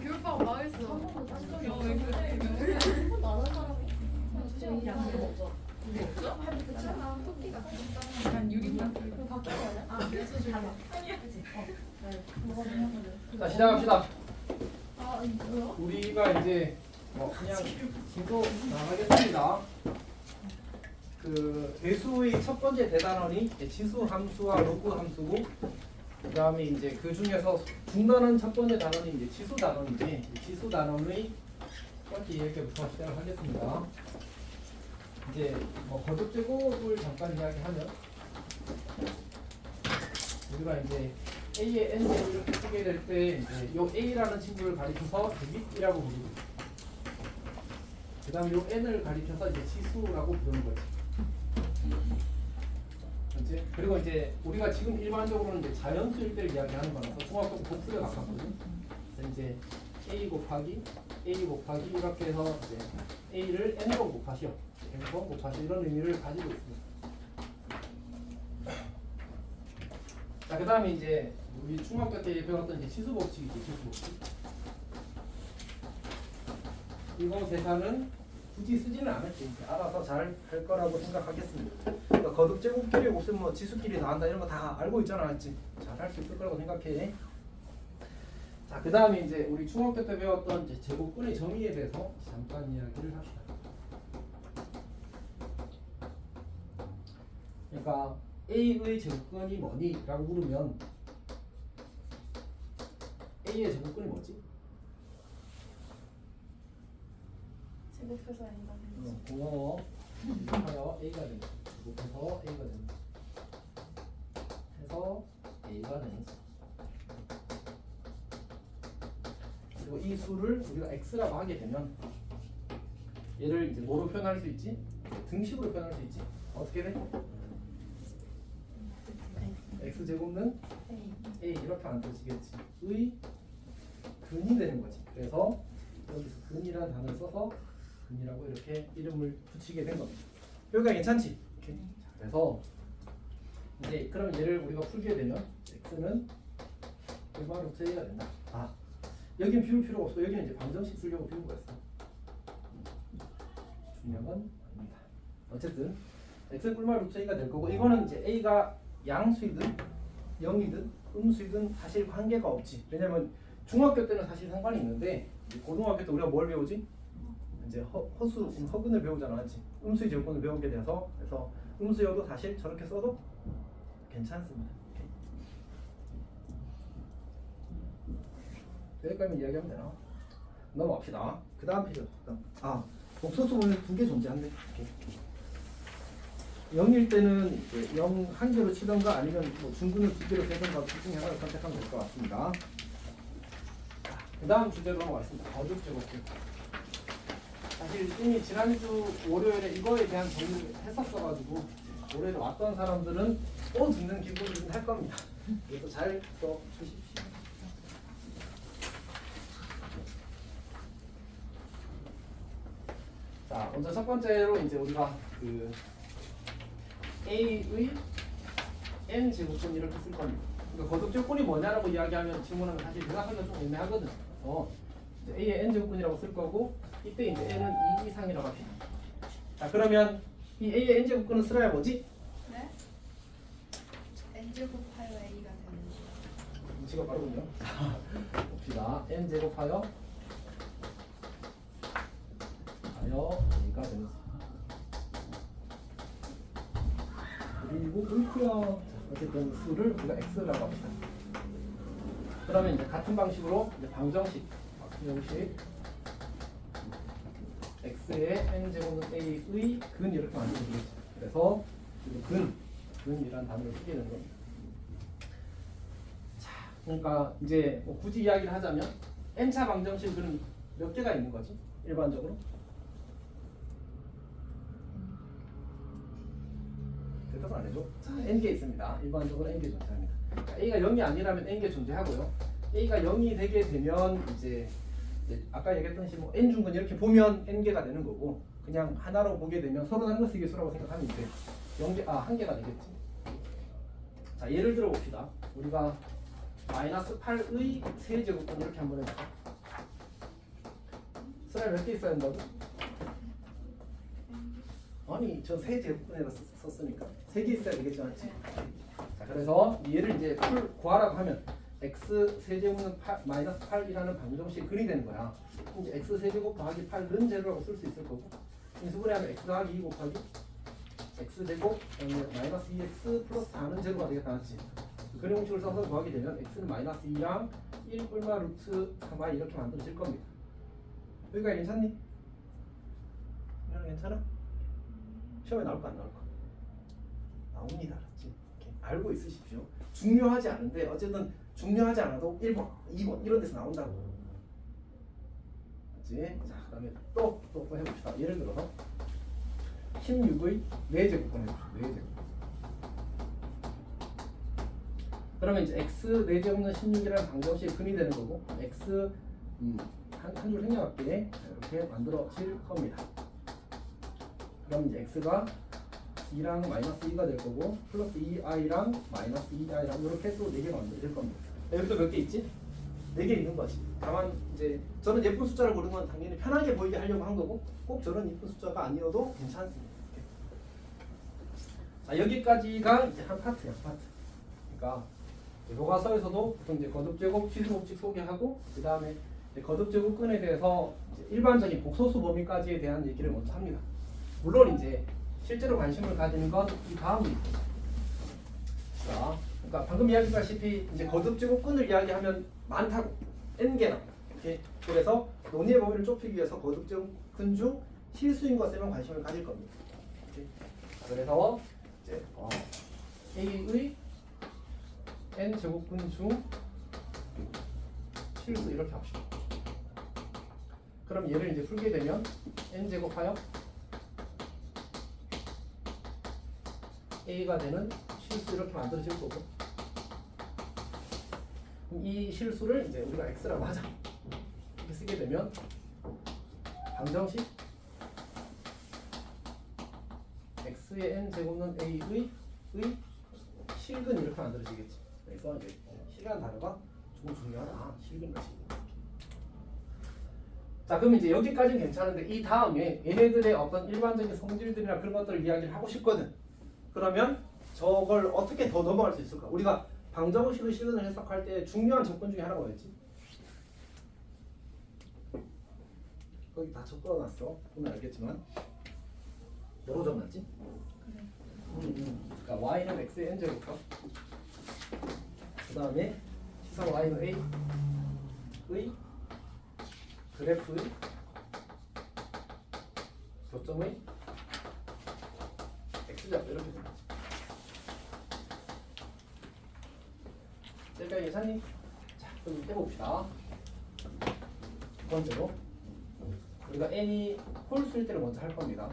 교육방 망했어. 한 번도 따진 적이 야, 없어. 왜 그래? 한 번도 안 한 사람이 양심 없어. 없어? 그렇잖아. 토끼가 난 유리만. 그럼 바뀌어야 돼? 아, 그래서 달라. 그치? 뭐가 중요하거든. 자, 시작합시다. 아, 이거 뭐야? 우리가 이제 그냥 지도 나가겠습니다. 그 배수의 첫 번째 대단원이 지수 함수와 로그 함수고, 그 다음에 이제 그 중에서 중단원 첫 번째 단원이 이제 지수 단원인데, 지수 단원의 첫 번째 이야기부터 시작을 하겠습니다. 이제 거듭 제곱을 잠깐 이야기하면, 우리가 이제 A의 n제곱 이렇게 쓰게 될 때 이제 요 A라는 친구를 가리켜서 대립이라고 부르고, 그 다음에 요 n을 가리켜서 이제 지수라고 부르는 거지. 그렇지? 그리고 이제 우리가 지금 일반적으로는 이제 자연수일 때를 이야기하는 거라서 중학교 복수에 가깝거든. 그래서 이제 a 곱하기 이렇게 해서 이제 a를 n번 곱하시오, n번 곱하시오 이런 의미를 가지고 있습니다. 자, 그 다음에 이제 우리 중학교 때 배웠던 이제 지수 법칙이지, 지수 법칙. 이거 계산은 굳이 쓰지는 않을게. 이제 알아서 잘 할 거라고 생각하겠습니다. 그러니까 거듭 제곱끼리 곱셈 뭐 지수끼리 나온다 이런 거 다 알고 있잖아, 맞지? 잘 할 수 있을 거라고 생각해. 자, 그 다음에 이제 우리 중학교 때 배웠던 이제 제곱근의 정의에 대해서 잠깐 이야기를 합시다. 그러니까 A의 제곱근이 뭐니? 라고 물으면 A의 제곱근이 뭐지? 제곱해서 A가 되는 거. 고마워. 제곱하여 A가 되는 거. 제곱해서 A가 되는 거. 해서 A가 되는 거. 그리고 이 수를 우리가 X라고 하게 되면 얘를 이제 뭐로 표현할 수 있지? 등식으로 표현할 수 있지. 어떻게 돼? X제곱은 A 이렇게 만들어지겠지. 의 근이 되는 거지. 그래서 여기서 근이라는 단어를 써서 근이라고 이렇게 이름을 붙이게 된 겁니다. 여기가 괜찮지? 이렇게. 자, 그래서 이제 그럼 얘를 우리가 풀게 되면 x는 얼마 루트 a가 된다. 아, 여기는 비울 필요가 없어. 여기는 이제 방정식 쓰려고 비운 거였어. 중요한 건 아닙니다. 어쨌든 x는 꿀마 루트 a가 될 거고, 이거는 이제 a가 양수이든 0이든 음수이든 사실 관계가 없지. 왜냐면 중학교 때는 사실 상관이 있는데 고등학교 때 우리가 뭘 배우지? 이제 허근을 배우잖아, 맞지? 음수의 제곱근을 배우게 돼서, 그래서 음수여도 사실 저렇게 써도 괜찮습니다. 여기까지만 이야기하면 되나? 넘어갑시다. 그 다음 페이지. 복소수분이 두 개 존재한대. 0일 때는 이제 0 한 개로 치던가 아니면 뭐 중근을 두 개로 세던가 둘 중에 하나를 선택하면 될 것 같습니다. 그 다음 주제로 넘어가겠습니다. 거듭 제곱식. 사실 이미 지난주 월요일에 이거에 대한 정리를 했었어가지고 올해를 왔던 사람들은 또 듣는 기분이 할 겁니다. 이것도 잘 써주십시오. 자, 먼저 첫 번째로 이제 우리가 그 A의 n 제곱근 이렇게 쓸 겁니다. 그러니까 거듭 제곱근이 뭐냐라고 이야기하면 질문하면 사실 대답하기가 좀 애매하거든. 그래서 A의 n 제곱근이라고 쓸 거고, 이때 이제 n은 2 이상이라고 합시다. 자, 그러면 이 A의 n 제곱근은 쓰라야 뭐지? 네? n 제곱하여 a가 되는 거. 지가 빠르군요. 봅시다. n 제곱하여 a가 되는 거. 그리고 그렇고요. 어쨌든 수를 우리가 x라고 합시다. 그러면 이제 같은 방식으로 이제 방정식 x의 n 제곱은 a의 근 이렇게 만들면 되겠죠. 그래서 근이란 단어를 쓰게 되는 겁니다. 자, 그러니까 이제 뭐 굳이 이야기를 하자면 n차 방정식 그럼 몇 개가 있는 거지? 일반적으로? 대답을 안 해줘. 자, n개 있습니다. 일반적으로 n개 존재합니다. 그러니까 a가 0이 아니라면 n개 존재하고요. a가 0이 되게 되면 이제 아까 얘기했던 식으로 n 중근 이렇게 보면 n개가 되는 거고, 그냥 하나로 보게 되면 서로 다른 거 쓰기 수라고 생각하면 이제 0개, 한 개가 되겠지. 자, 예를 들어 봅시다. 우리가 마이너스 8의 세제곱근 이렇게 한번 해볼까? 수라에 몇 개 있어야 한다고? 아니 저 세 제곱분에다 썼으니까 3개 있어야 되겠지 맞지? 자 그래서 얘를 이제 풀 구하라고 하면 x 세제곱은 8, 마이너스 8이라는 방정식 근이 되는 거야. 이제 x 세제곱 더하기 8는 제로라고 쓸 수 있을 거고 인수분해 하면 x 더하기 2 곱하기 x 제곱 마이너스 2x 플러스 4는 제로가 되겠다 맞지? 근의 공식을 써서 구하게 되면 x는 마이너스 2랑 1 뿔마 루트 3y 이렇게 만들어질 겁니다. 여기가 괜찮니? 괜찮아? 시험에 나올까 안 나올까? 나옵니다. 알았지? 이렇게 알고 있으십시오. 중요하지 않은데 어쨌든 중요하지 않아도 1번, 2번 이런 데서 나온다고. 맞지? 자, 그 다음에 또 해봅시다. 예를 들어서 16의 4제곱분 해봅시다. 4제곱. 그러면 이제 x 4제곱은 16이라는 방정식이 근이 되는 거고 x 한 줄 생략할게. 이렇게 만들어질 겁니다. 그럼 이제 x가 2랑 마이너스 2가 될 거고 플러스 2i랑 마이너스 2i랑 이렇게 또 4개가 만들어질 겁니다. 여기도 몇 개 있지? 4개 있는 거지. 다만 이제 저는 예쁜 숫자를 고른 건 당연히 편하게 보이게 하려고 한 거고 꼭 저런 예쁜 숫자가 아니어도 괜찮습니다. 자 여기까지가 이제 한 파트야 파트. 그러니까 교과서에서도 보통 이제 거듭제곱 취수법칙 소개하고 그 다음에 거듭제곱근에 대해서 이제 일반적인 복소수 범위까지에 대한 얘기를 먼저 합니다. 물론 이제 실제로 관심을 가지는 건 이 다음입니다. 자, 그러니까 방금 이야기했다시피 이제 거듭제곱근을 이야기하면 많다고 n개나 이렇게 그래서 논의의 범위를 좁히기 위해서 거듭제곱근 중 실수인 것에만 관심을 가질 겁니다. 이렇게. 그래서 이제 A의 n 제곱근 중 실수 이렇게 합시다. 그럼 얘를 이제 풀게 되면 n 제곱하여 a가 되는 실수 이렇게 만들어질 거고 그럼 이 실수를 이제 우리가 x라고 하자. 이렇게 쓰게 되면 방정식 x의 n 제곱은 a의 실근 이렇게 만들어지겠지. 그래서 이제 실이라는 단어가 조금 중요하다. 실근과 실근. 자 그럼 이제 여기까지는 괜찮은데 이 다음에 얘네들의 어떤 일반적인 성질들이나 그런 것들을 이야기를 하고 싶거든. 그러면 저걸 어떻게 더 넘어갈 수 있을까? 우리가 방정식의 실근을 해석할 때 중요한 조건 중에 하나가 뭐였지? 거기 다 적어놨어. 보면 알겠지만 뭐로 적어놨지? 그러니까 y는 x의 n제곱과 그 다음에 시선 y는 a의 그래프의 교점의 x좌표 이렇게 됩니다. 여기까지 괜찮니? 자, 그럼 해봅시다. 두 번째로 우리가 n이 홀수일 때를 먼저 할 겁니다.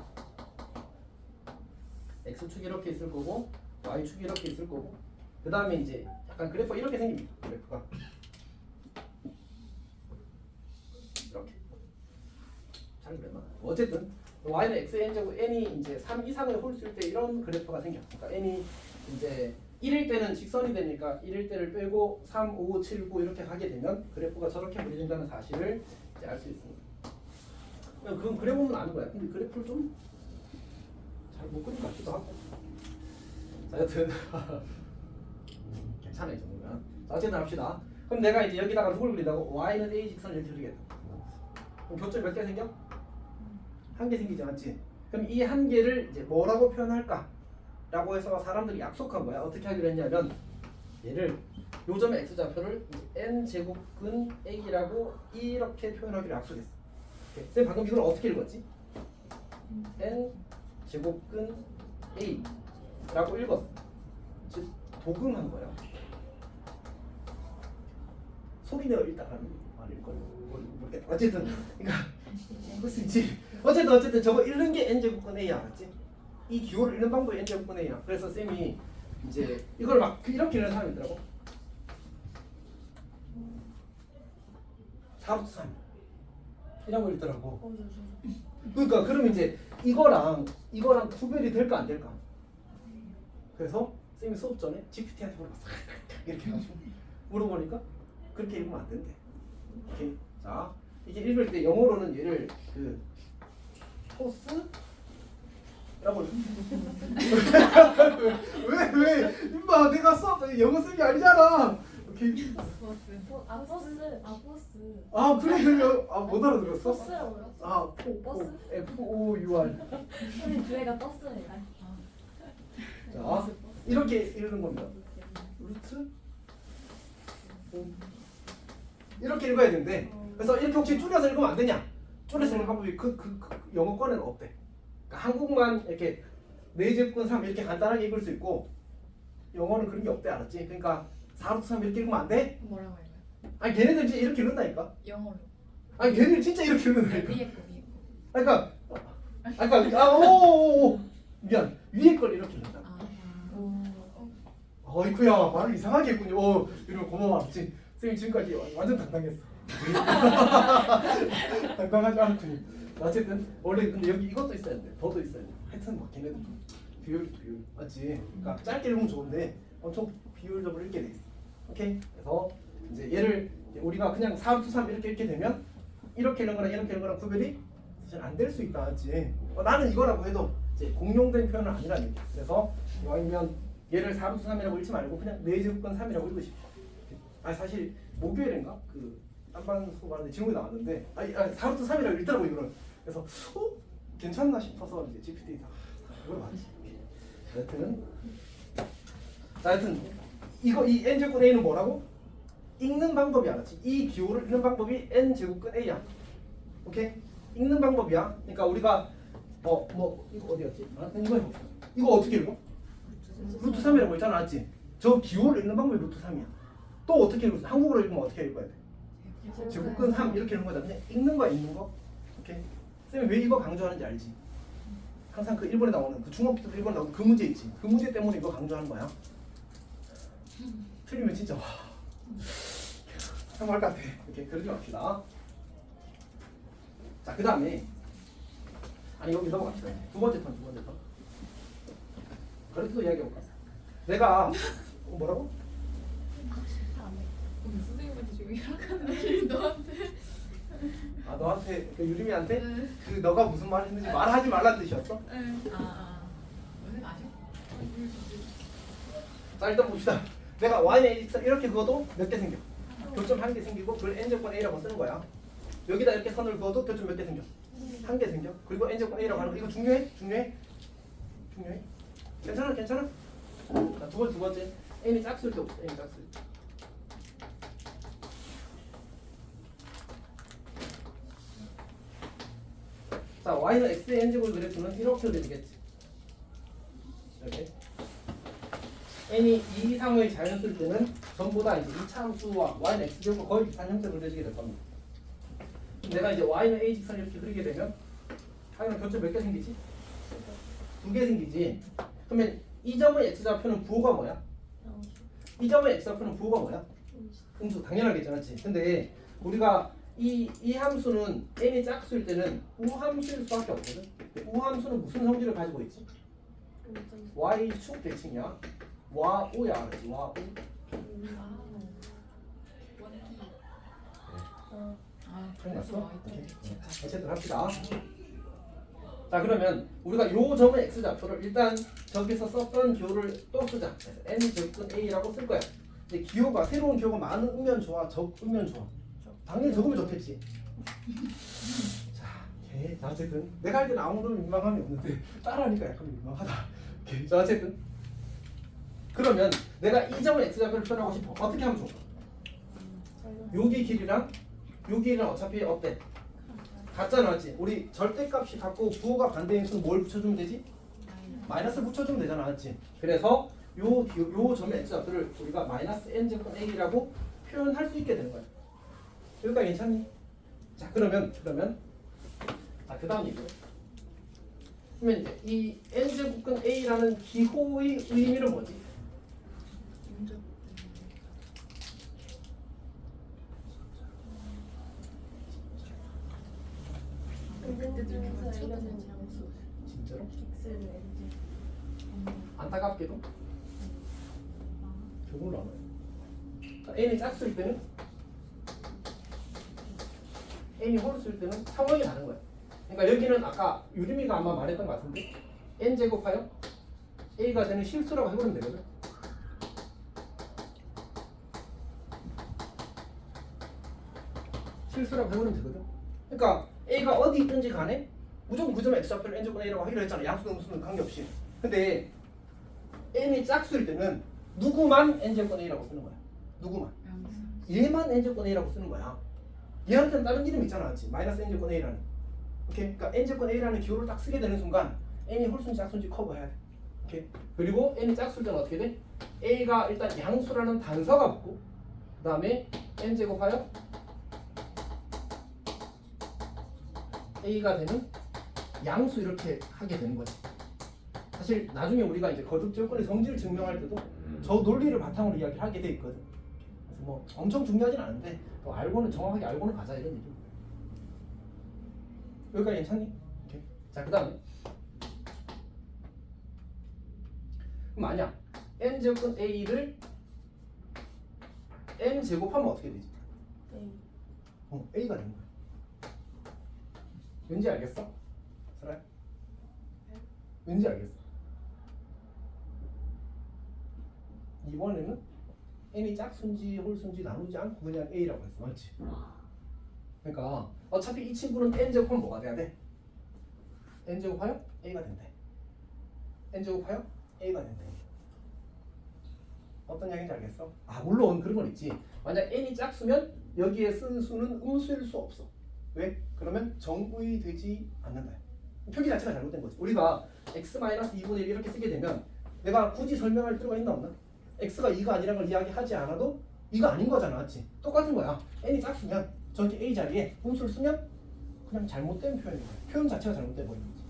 x축이 이렇게 있을 거고 y축이 이렇게 있을 거고 그 다음에 이제 약간 그래프가 이렇게 생깁니다. 그래프가 이렇게 잘 그렸나? 어쨌든 y는 x의 n제곱 n이 이제 3 이상의 홀수일 때 이런 그래프가 생겨. 그러니까 n이 이제 1일 때는 직선이 되니까 1일 때를 빼고 3, 5, 7, 9 이렇게 가게 되면 그래프가 저렇게 그려진다는 사실을 이제 알 수 있습니다. 그건 그려보면 아는 거야. 근데 그래프를 좀 잘 못 그린 것 같기도 하고. 자, 여튼 괜찮아 이 정도면. 자, 어쨌든 합시다. 그럼 내가 이제 여기다가 누굴 그리다고 y는 a 직선을 이렇게 그리겠다. 그럼 교점 몇 개 생겨? 한 개 생기지 않지? 그럼 이 한 개를 이제 뭐라고 표현할까? 라고 해서 사람들이 약속한 거야. 어떻게 하기로 했냐면 얘를 요점의 x좌표를 n 제곱근 a라고 이렇게 표현하기로 약속했어. 쌤 방금 이걸 어떻게 읽었지? n 제곱근 a라고 읽었어. 즉 도금한 거야. 소리내어 읽다가는 말일 걸 모르겠다. 어쨌든 그러니까 무슨 지 어쨌든 저거 읽는 게 n 제곱근 a야, 알았지? 이 기호를 읽는 방법이 n 제곱근 a야. 그래서 쌤이 이제 이걸 막 이렇게 읽는 사람이 있더라고. 4루트 3 이런 거 있더라고. 그러니까 그럼 이제 이거랑 구별이 될까 안 될까? 그래서 쌤이 수업 전에 GPT한테 물어봤어. 이렇게 해가지고 물어보니까 그렇게 읽으면 안 된대. 오케이. 자, 이 이제 읽을 때 영어로는 얘를 그 포스라고 왜 임마 내가 써 영어 쓴 게 아니잖아. 오케이. 버스. 아 그래 그러면 못 알아들었어? 버스라고요? 버스 FOUR. 선생님 주애가 버스예요. 자 이렇게 읽는 겁니다. 루트 이렇게 읽어야 되는데 그래서 이렇게 혹시 줄여서 읽으면 안 되냐? 줄여서 읽는 방법이 그 영어권에는 없대. 그러니까 한국만 이렇게 4제곱근 3 이렇게 간단하게 읽을 수 있고 영어는 그런 게 없대. 알았지? 그러니까 4루트 3 이렇게 읽으면 안 돼? 뭐라고 해요? 아니 걔네들 진짜 이렇게 읽는다니까. 영어로. 아니 걔네들 진짜 이렇게 읽는다니까. 위에 거. 그러니까 오오오 미안 위에 걸 이렇게 읽는다. 어이쿠야 말을 이상하게 했군요. 이러면 고마워. 알았지? 선생님 지금까지 완전 당당했어. 당당하지 않군요. 어쨌든 원래 근데 여기 이것도 있어야 돼. 더도 있어야 돼. 하여튼 막 걔네들 비율 맞지? 그러니까 짧게 읽으면 좋은데 엄청 비율적으로 읽게 돼 있어. 오케이? 그래서 이제 얘를 우리가 그냥 4루트 3 이렇게 되면 이렇게 읽는 거랑 이렇게 읽는 거랑 구별이 사실 안 될 수 있다. 맞지? 나는 이거라고 해도 이제 공용된 표현은 아니라는 얘기. 그래서 아니면 얘를 4루트 3이라고 읽지 말고 그냥 4제곱근 3이라고 읽으시고. 아니 사실 목요일인가 그 딴반 수업하는데 질문이 나왔는데 아니 4루트 3이라고 읽더라고 이거를. 그래서 괜찮나 싶어서 이제 GPT 이걸 맞지. 하여튼 이거 이 n제곱근 a는 뭐라고? 읽는 방법이 알았지? 이 기호를 읽는 방법이 n제곱근 a야. 오케이? 읽는 방법이야. 그러니까 우리가 뭐 이거 어디였지? 이거 해봅시다. 이거 어떻게 읽어? 루트 3이라고 했잖아. 알았지? 저 기호를 읽는 방법이 루트 3이야. 또 어떻게 읽어? 한국어로 읽으면 어떻게 읽어야 돼? 제곱근 3 이렇게 읽는 거다. 그냥 읽는 거 읽는 거. 오케이? 쌤이 왜 이거 강조하는지 알지? 항상 그 일본에 나오는 그 중학교 때 일본에 나오는 그 문제 있지. 그 문제 때문에 이거 강조하는 거야. 틀리면 진짜 참할 것 같아. 이렇게 그러지 맙시다. 자, 그 다음에 아니 여기 넘어갑시다. 두 번째 턴. 그래도 이야기해볼까? 내가 뭐라고? 선생님한테 지금 이렇게 하는 게 너한테. 너한테 그 유림이한테 그 너가 무슨 말 했는지 말하지 말란 뜻이었어? 선생님 아셔? 자 일단 봅시다. 내가 y는 이렇게 그어도 몇 개 생겨? 교점 1개 생기고 그걸 n제곱근 a라고 쓰는 거야. 여기다 이렇게 선을 그어도 교점 몇 개 생겨? 1개 생겨. 그리고 n제곱근 a라고 하는 거 이거 중요해? 괜찮아? 자, 두 번째 n이 짝수일 때 없어. n이 짝수일 때. 자, y는 x의 n제곱 그래프는 이렇게 되겠지. 이렇게. n이 2 이상의 자연수일 때는 전부 다 이제 2차 함수와 y는 x제곱과 거의 비슷한 형태로 그려지게 될 겁니다. 내가 이제 y는 a 직선 이렇게 그리게 되면 y는 교점 몇 개 생기지? 2개 생기지. 그러면 이 점의 x좌표는 부호가 뭐야? 이 점의 x좌표는 부호가 뭐야? 음수 당연하겠지, 맞지? 근데 우리가 이 함수는 n이 짝수일 때는 우함수일 수밖에 없거든. 우함수는 무슨 성질을 가지고 있지? y축 대칭이야. 와우야, 알았지? 와우. 끝났어? 어쨌든 합시다. 자, 그러면 우리가 요 점의 x좌표를 일단 저기서 썼던 기호를 또 쓰자. 그래서 n제곱근 a라고 쓸 거야. 이제 기호가 새로운 기호가 많으면 좋아, 적으면 좋아. 당연히 적으면 좋겠지. 자, 어쨌든 내가 할 때는 아무런 민망함이 없는데 따라하니까 약간 민망하다. 자, 어쨌든 그러면 내가 이 점의 x좌표를 표현하고 싶어. 어떻게 하면 좋을까? 여기 길이랑 여기랑 어차피 어때? 같잖아, 맞지? 우리 절대값이 같고 부호가 반대인 수는 뭘 붙여주면 되지? 마이너스 붙여주면 되잖아, 맞지? 그래서 요 점의 x좌표를 우리가 마이너스 n제곱 a라고 표현할 수 있게 되는 거야. 여기까지 괜찮니? 자, 그러면 자, 그 다음 얘기요. 그러면 이제 이 n제곱근 a라는 기호의 의미는 뭐지? 진짜로? 안타깝게도 저걸로 안 와요. n이 짝수일 때는 n이 홀수일 때는 상황이 다른 거야. 그러니까 여기는 아까 유림이가 아마 말했던 것 같은데 n 제곱하여 a가 되는 실수라고 해보면 되거든. 실수라고 해보면 되거든. 그러니까 a가 어디 있든지 간에 무조건 그 점의 x좌표를 n제곱 a라고 하기로 했잖아. 양수 음수는 관계없이. 근데 n이 짝수일 때는 누구만 n제곱 a라고 쓰는 거야. 누구만. 얘만 n제곱 a라고 쓰는 거야. 얘한테는 다른 이름 있잖아, 맞지? 마이너스 n제곱 a라는. 오케이? 그러니까 n제곱 a라는 기호를 딱 쓰게 되는 순간 n이 홀수인지 짝수인지 커버해야 돼. 오케이? 그리고 n이 짝수일 때는 어떻게 돼? a가 일단 양수라는 단서가 붙고 그 다음에 n제곱하여 a가 되는 양수 이렇게 하게 되는 거지. 사실 나중에 우리가 이제 거듭제곱권의 성질을 증명할 때도 저 논리를 바탕으로 이야기를 하게 돼 있거든. 그래서 뭐 엄청 중요하진 않은데 또 알고는 정확하게 알고는 가자 이런 얘기. 여기까지 괜찮니? 오케이. 자, 그다음에 만약 n 제곱권 a를 n 제곱하면 어떻게 되지? a가 되는 거야. 왠지 알겠어? 설아야? 왠지 알겠어? 이번에는 n이 짝수인지 홀수인지 나누지 않고 그냥 a라고 했어, 맞지? 그러니까 어차피 이 친구는 n 제곱하면 뭐가 돼야 돼? n 제곱하여 a가 된대. n 제곱하여 a가 된대. 어떤 이야기인지 알겠어? 아, 물론 그런 건 있지. 만약 n이 짝수면 여기에 쓴 수는 음수일 수 없어. 왜? 그러면 정의되지 않는다. 표기 자체가 잘못된 거지. 우리가 x-2분의 1 이렇게 쓰게 되면 내가 굳이 설명할 필요가 있나 없나? x가 2가 아니라는 걸 이야기하지 않아도 2가 아닌 거잖아, 맞지? 똑같은 거야. n이 짝수면 저렇게 a 자리에 음수를 쓰면 그냥 잘못된 표현인 거야. 표현 자체가 잘못돼 버리는 거지.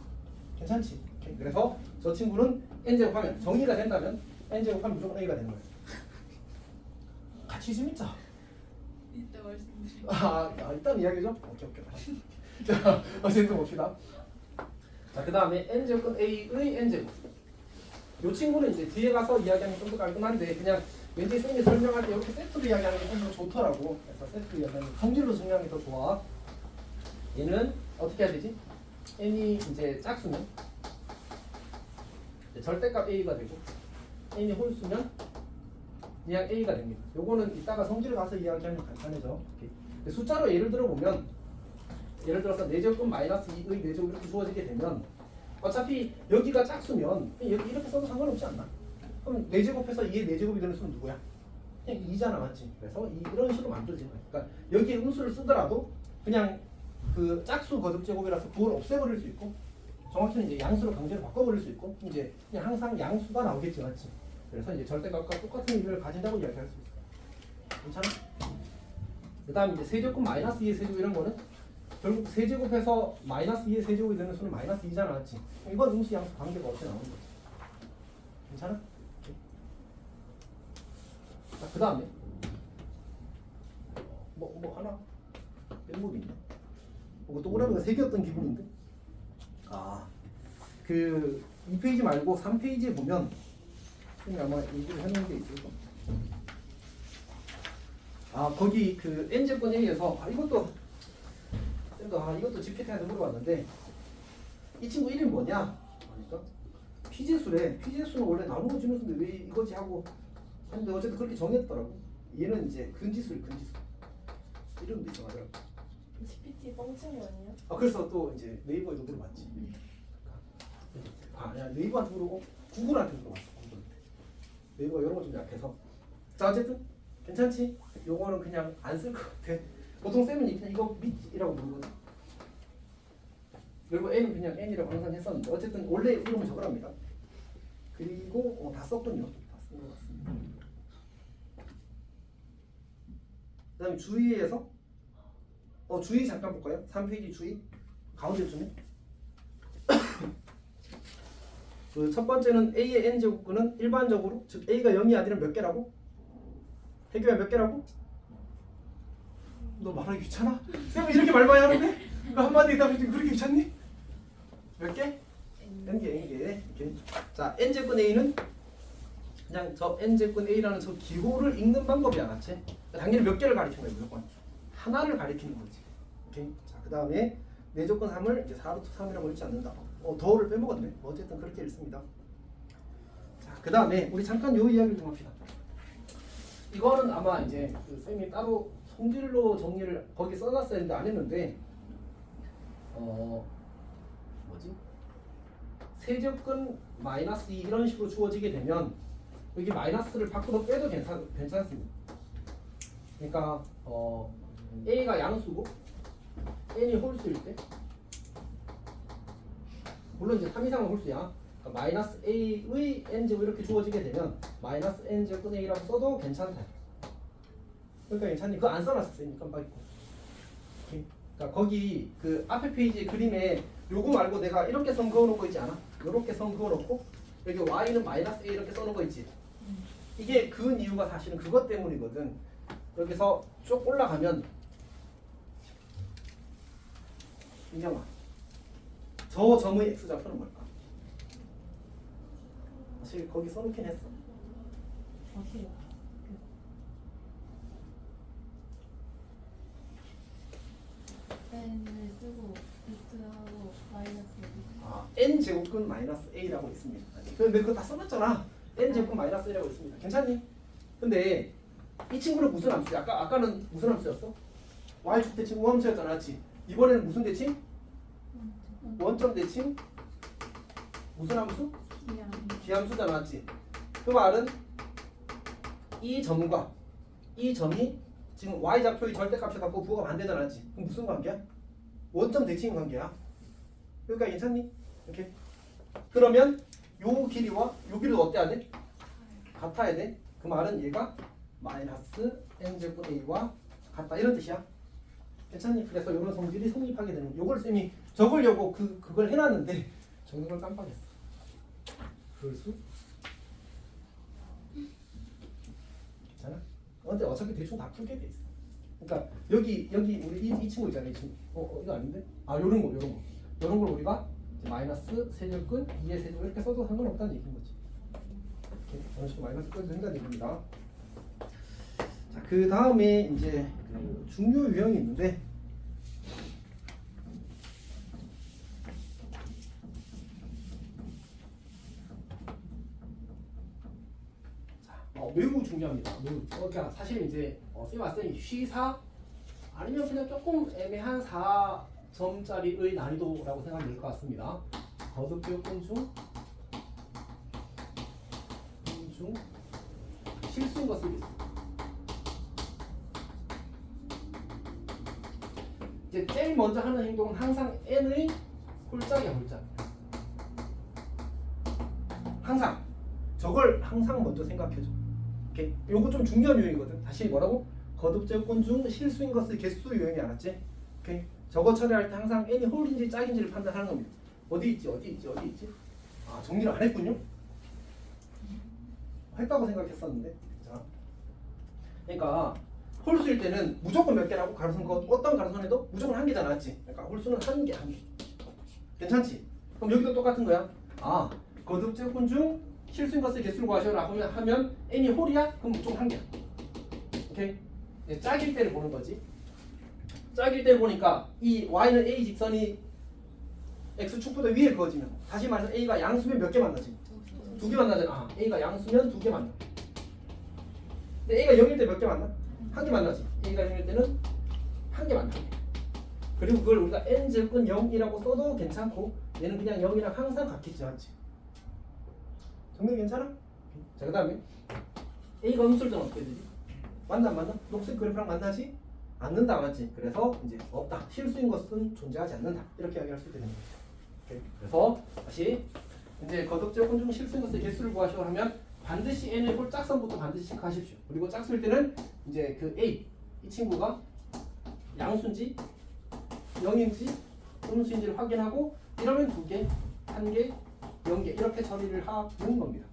괜찮지? 오케이. 그래서 저 친구는 n제곱하면 정의가 된다면 n제곱하면 무조건 a가 되는 거야. 같이 재밌자. 이따 말씀드릴게요. 일단 이야기죠? 오케이. 자, 어쨌든 봅시다. 자, 그 다음에 n제곱은 a의 n제곱. 이 친구는 이제 뒤에 가서 이야기하면 좀 더 깔끔한데 그냥 왠지 선생님이 설명할 때 이렇게 세트로 이야기하는 게 좀 더 좋더라고. 그래서 세트로 이야기하는 성질로 정리하는 게 더 좋아. 얘는 어떻게 해야 되지? n이 이제 짝수면 절대값 a가 되고 n이 홀수면 그냥 a가 됩니다. 요거는 이따가 성질을 가서 이야기하면 간단해져. 이렇게. 숫자로 예를 들어 보면 예를 들어서 4제곱은 마이너스 2의 4제곱 이렇게 주어지게 되면 어차피 여기가 짝수면 여기 이렇게 써도 상관없지 않나? 그럼 4제곱해서 2의 4제곱이 되는 수는 누구야? 그냥 2잖아, 맞지? 그래서 이런 식으로 만들어지는 거야. 그러니까 여기에 음수를 쓰더라도 그냥 그 짝수 거듭제곱이라서 그걸 없애버릴 수 있고 정확히는 이제 양수로 강제로 바꿔버릴 수 있고 이제 그냥 항상 양수가 나오겠지, 맞지? 그래서 이제 절대값과 똑같은 의미를 가진다고 이야기할 수 있어. 괜찮아? 그 다음 이제 세제곱 마이너스 2의 세제곱 이런 거는 결국 세제곱해서 마이너스 2의 세제곱이 되는 수는 마이너스 2잖아, 맞지? 이건 음수 양수 관계가 없이 나오는 거지. 괜찮아? 자, 그 다음에 뭐 하나 뺀물이 있나? 또 오라비가 3개였던 기분인데? 그 2페이지 말고 3페이지에 보면 아마 얘기를 해놓은 게 있을 거야. 거기 그 n제곱 A에서 이것도 GPT한테 물어봤는데 이 친구 이름이 뭐냐? 그러니까 피제수래. 피제수는 원래 나누고 지는 수인데 왜 이거지 하고 했는데 어쨌든 그렇게 정했더라고. 얘는 이제 근지수래, 근지수. 이름도 이상하더라고. GPT 뻥친 거 아니야? 그래서 또 이제 네이버에도 물어봤지. 야, 네이버한테 물어보고 구글한테 물어봤어. 네이버 이런 거 좀 약해서. 자, 어쨌든 괜찮지? 요거는 그냥 안 쓸 것 같아. 보통 쌤은 그냥 이거 밑이라고 부르거든. 그리고 n은 그냥 n이라고 항상 했었는데 어쨌든 원래 이름을 적으랍니다. 그리고 다 썼군요. 다 쓴 것 같습니다. 그 다음에 주의에서 주의 잠깐 볼까요? 3페이지 주의 가운데쯤에 그 첫 번째는 a의 n제곱근은 일반적으로 즉 a가 0이 아니면 몇 개라고? 해결이 몇 개라고? 너 말하기 귀찮아? 쌤은 이렇게 말 많이 하는데? 그 한마디 대답해 주면 그렇게 귀찮니? 몇 개? n개. 이렇게. 자, n제곱 a는 그냥 저 n제곱 a라는 저 기호를 읽는 방법이 알았지? 당연히 몇 개를 가리키는 거야 무조건. 하나를 가리키는 거지. 오케이. 자, 그 다음에 내조건 3을 이제 4루트 3이라고 읽지 않는다. 더를 빼먹었네. 어쨌든 그렇게 읽습니다. 자, 그 다음에 우리 잠깐 요 이야기를 좀 합시다. 이거는 아마 이제 그 쌤이 따로 성질로 정리를 거기 써놨어야 했는데 안 했는데 뭐지? 세제곱근 마이너스 2 이런 식으로 주어지게 되면 여기 마이너스를 밖으로 빼도 괜찮습니다. 그러니까 A가 양수고 N이 홀수일 때 물론 이제 3 이상은 홀수야. 그러니까 마이너스 A의 N제곱 이렇게 주어지게 되면 마이너스 N제곱 A라고 써도 괜찮다. 그러니까 괜찮니? 그거 안 써놨었어요. 깜빡 잊고. 그러니까 거기 그 앞에 페이지 그림에 요거 말고 내가 이렇게 선 그어놓은 거 있지 않아? 이렇게 선 그어놓고 여기 Y는 마이너스 A 이렇게 써놓은 거 있지? 이게 그 이유가 사실은 그것 때문이거든. 여기서 쭉 올라가면 인정아 저 점의 X좌표는 뭘까? 사실 거기 써놓긴 했어. 어디요? N을 쓰고 루트하고 마이너스 N제곱근 마이너스 A라고 있습니다. 근데 그거 다 써놨잖아. N제곱근 마이너스 A라고 있습니다. 괜찮니? 근데 이 친구는 무슨 함수야? 아까는 무슨 함수였어? Y축 대칭 우함수였잖아. 맞지? 이번에는 무슨 대칭? 원점 대칭? 무슨 함수? 기함수잖아. 맞지? 그 말은 이 점과 이 점이 지금 Y좌표의 절대값을 갖고 부호가 반대잖아. 맞지? 그럼 무슨 관계야? 원점 대칭 관계야. 그러니까 괜찮니? 이렇게. 그러면 요 길이와 요 길이도 어때야 돼? 같아야 돼. 그 말은 얘가 마이너스 n제곱 a와 같다 이런 뜻이야. 괜찮니? 그래서 이런 성질이 성립하게 되는. 요걸 쌤이 적으려고 그걸 해놨는데 적는 걸 깜빡했어. 그럴수? 괜찮아? 근데 어차피 대충 다 풀게 돼 있어. 그러니까 여기 우리 이 친구 있잖아. 이 친구. 이거 아닌데? 요런 걸 우리가 마이너스 세제곱근 2의 세제곱 이렇게 써도 상관없다는 얘기인 거지. 이렇게 이런 식으로 마이너스 써도 된다는 얘기입니다. 자, 그 다음에 이제 그 중요 유형이 있는데 매우 중요합니다. 매우. 그러니까 사실 이제 쌤 왔으니 쉬사 아니면 그냥 조금 애매한 4점짜리의 난이도라고 생각하면 될 것 같습니다. 거듭교권 중 실수인 거 쓰겠습니다. 이제 제일 먼저 하는 행동은 항상 n의 홀짝이야, 홀짝. 항상 저걸 항상 먼저 생각해줘. 오케이? 요거 좀 중요한 유형이거든. 다시 뭐라고? 거듭제곱권 중 실수인 것의 개수 유형이 알았지? 오케이? 저거 처리할 때 항상 n이 홀인지 짝인지를 판단하는 겁니다. 어디 있지? 아, 정리를 안 했군요. 했다고 생각했었는데. 자, 그러니까 홀수일 때는 무조건 몇 개라고 가로선 어떤 가로선에도 무조건 한 개잖아, 맞지? 그러니까 홀수는 한 개. 괜찮지? 그럼 여기도 똑같은 거야. 아, 거듭제곱권 중 실수인 것의 개수를 구하셔라 하면 n이 홀이야? 그럼 무조건 한 개야. 오케이? 이제 짝일 때를 보는 거지. 짝일 때를 보니까 이 y는 a 직선이 x축보다 위에 그어지면 다시 말해서 a가 양수면 몇 개 만나지? 두 개 만나잖아. 아, a가 양수면 두 개 만나. 근데 a가 0일 때 몇 개 만나? 한 개 만나지. a가 0일 때는 한 개 만나. 그리고 그걸 우리가 n제곱은 0이라고 써도 괜찮고 얘는 그냥 0이랑 항상 같겠지, 맞지? 정리 괜찮아? 자, 그 다음에 a가 음수일 때는 어떻게 되지? 만나? 녹색 그래프랑 만나지? 않는다, 맞지? 그래서 이제 없다. 실수인 것은 존재하지 않는다. 이렇게 이야기할 수 있게 됩니다. 오케이. 그래서 다시 이제 거듭제곱권 중 실수인 것의 개수를 구하시오 하면 반드시 n의 홀짝선부터 반드시 체크하십시오. 그리고 짝수일 때는 이제 그 a 이 친구가 양수인지 0인지 음수인지를 확인하고 이러면 2개, 1개, 0개 이렇게 처리를 하는 겁니다.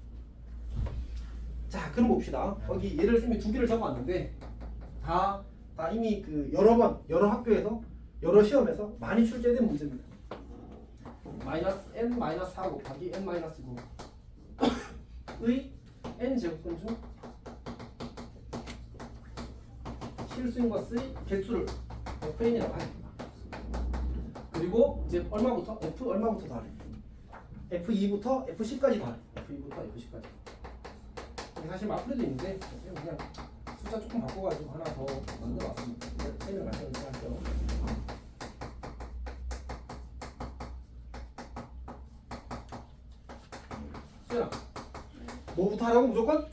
자, 그럼 봅시다. 여기 예를 쌤이 2개를 적어왔는데 다 이미 그 여러 학교에서 여러 시험에서 많이 출제된 문제입니다. 마이너스 n 마이너스 4 곱하기 n 마이너스 9의 n 제곱권 중 실수인 것의 개수를 FN이라고 합니다. 그리고 이제 얼마부터? F 얼마부터 더하래? F2부터 F10까지 더하래. F2부터 F10까지. 사실 마플에도 있는데 그냥 숫자 조금 바꿔가지고 하나 더 만들어 왔습니다. N을 같이 연습할게요. 수연아, 뭐부터 하라고 무조건?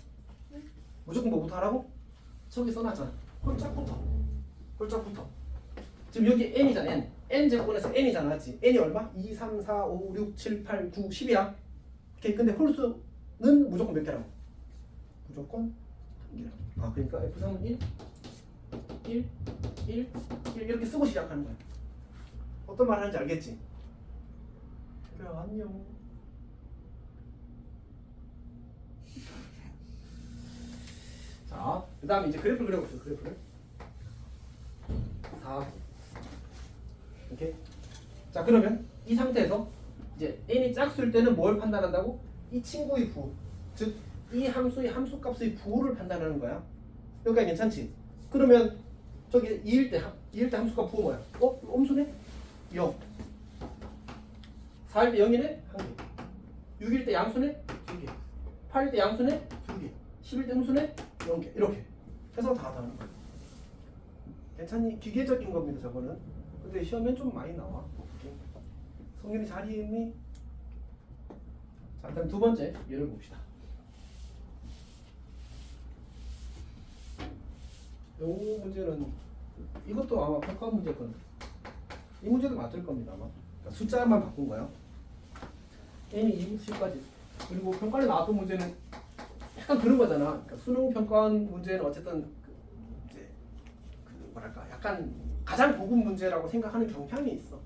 무조건 뭐부터 하라고? 저기 써놨잖아. 홀짝부터. 지금 여기 n이잖아. n 제곱권에서 n이잖아, 맞지? n이 얼마? 2, 3, 4, 5, 6, 7, 8, 9, 10이야. 오케이. 근데 홀수는 무조건 몇 개라고? 무조건 한 개라고. 아, 그러니까 F3은 1 이렇게 쓰고 시작하는 거야. 어떤 말 하는지 알겠지? 그래, 안녕. 자, 그 다음에 이제 그래프를 그려보죠. 그래프를 4 이렇게. 자, 그러면 이 상태에서 이제 n이 짝수일 때는 뭘 판단한다고? 이 친구의 부, 즉 이 함수의 함수값의 부호를 판단하는 거야. 여기까지 괜찮지? 그러면 저기 2일 때 함수값 부호 뭐야? 음수네? 0. 4일 때 0이네? 1개. 6일 때 양수네? 2개. 8일 때 양수네? 2개. 10일 때 음수네? 0개. 이렇게 해서 다 더하는 거야. 괜찮니? 기계적인 겁니다, 저거는. 근데 시험엔 좀 많이 나와. 이렇게. 성윤이 잘 이해했니? 자, 일단 두 번째 예를 봅시다. 이 문제는 이것도 아마 평가 문제일 건데 이 문제도 맞을 겁니다, 아마. 그러니까 숫자만 바꾼 거야. n이 2부터 10까지. 그리고 평가에 나왔던 문제는 약간 그런 거잖아. 그러니까 수능 평가원 문제는 어쨌든 이제 뭐랄까 약간 가장 고급 문제라고 생각하는 경향이 있어.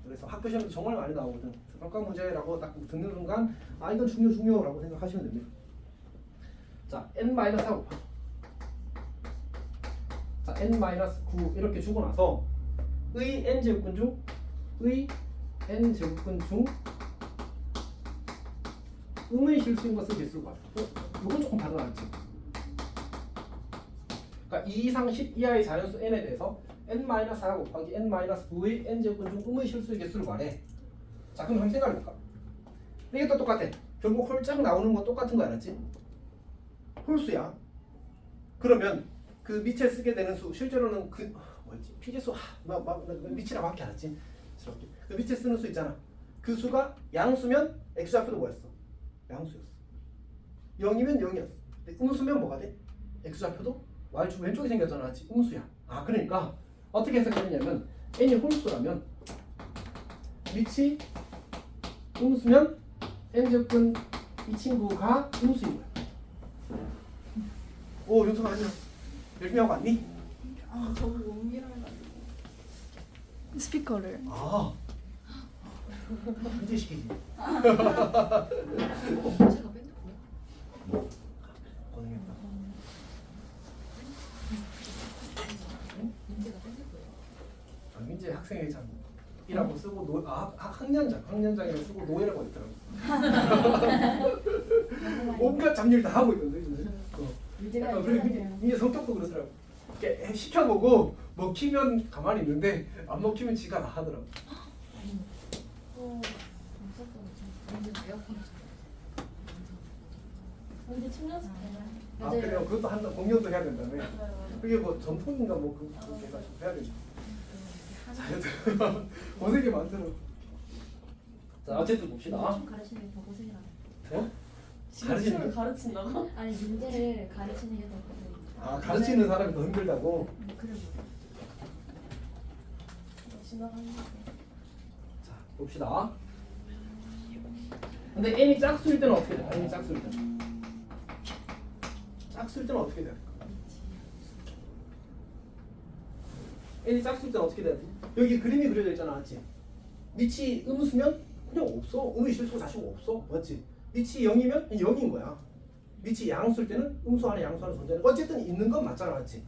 그래서 학교 시험도 정말 많이 나오거든. 평가 문제라고 딱 듣는 순간 아 이건 중요라고 생각하시면 됩니다. 자, n-4 곱하기. 자, n-9 이렇게 주고 나서 의 n제곱근 중 음의 실수인 것을 개수로 봐요. 이건 조금 다르지. 그러니까 2 이상 10 이하의 자연수 n에 대해서 n-4 곱하기 n-9의 n제곱근 중 음의 실수의 개수를 말해. 자, 그럼 한번 생각해볼까? 이게 또 똑같아. 결국 홀짝 나오는 건 똑같은 거 알았지? 홀수야. 그러면 그 밑에 쓰게 되는 수, 실제로는 그 뭐였지? 피지수 밑이라고 할게 알았지? 그 밑에 쓰는 수 있잖아. 그 수가 양수면 x좌표도 뭐였어? 양수였어. 0이면 0이었어. 근데 음수면 뭐가 돼? x좌표도 y축 왼쪽에 생겼잖아, 맞지? 음수야. 아, 그러니까 어떻게 해석하느냐면 n이 홀수라면 밑이 음수면 n제곱근 이 친구가 음수인 거야. 오, 윤성 아니야. 열심히 하고 왔니? 아, 저거 옮기라가지고 스피커를. 아, 문제 시키지. 제가 뺀 거야? 고생했다. 민재가 뺀 거예요? 아, 민재 학생이 참 이라고 쓰고 학년장이라고 쓰고 노예라고 있더라고. 온갖 잡일 다 하고 있던데. 민재가 그리고 민재 성격도 그러더라고. 이렇게 시켜보고 먹히면 가만히 있는데 안 먹히면 지가 다 하더라고. 민재가 에어컨 민재 춤연습 아, 그래요? 그것도 한다. 공연도 해야 된다며. 그게 뭐 전통인가 뭐 그렇게 해가지고 해야 되죠. 자, 여튼 고생이 많더라. 자, 어쨌든 봅시다. 춤 가르치는 게 더 고생이라네. 어? 가르치는 가르치는 가르친다고? 아니 민재를 가르치는 게 더 고생. 아, 가르치는 사람이 더 힘들다고. 그래 지나가는 거. 자, 봅시다. 근데 n이 짝수일 때는 어떻게 돼? n이 짝수일 때는. 짝수일 때는 어떻게 돼? n이 짝수일 때는 어떻게 돼야 돼? 여기 그림이 그려져 있잖아, 맞지? 밑이 음수면 그냥 없어. 음의 실수가 자식 없어, 맞지? 밑이 0이면 0인 거야. 밑이 양수일 때는 음수 안에 양수 안에 존재하는. 어쨌든 있는 건 맞잖아, 맞지?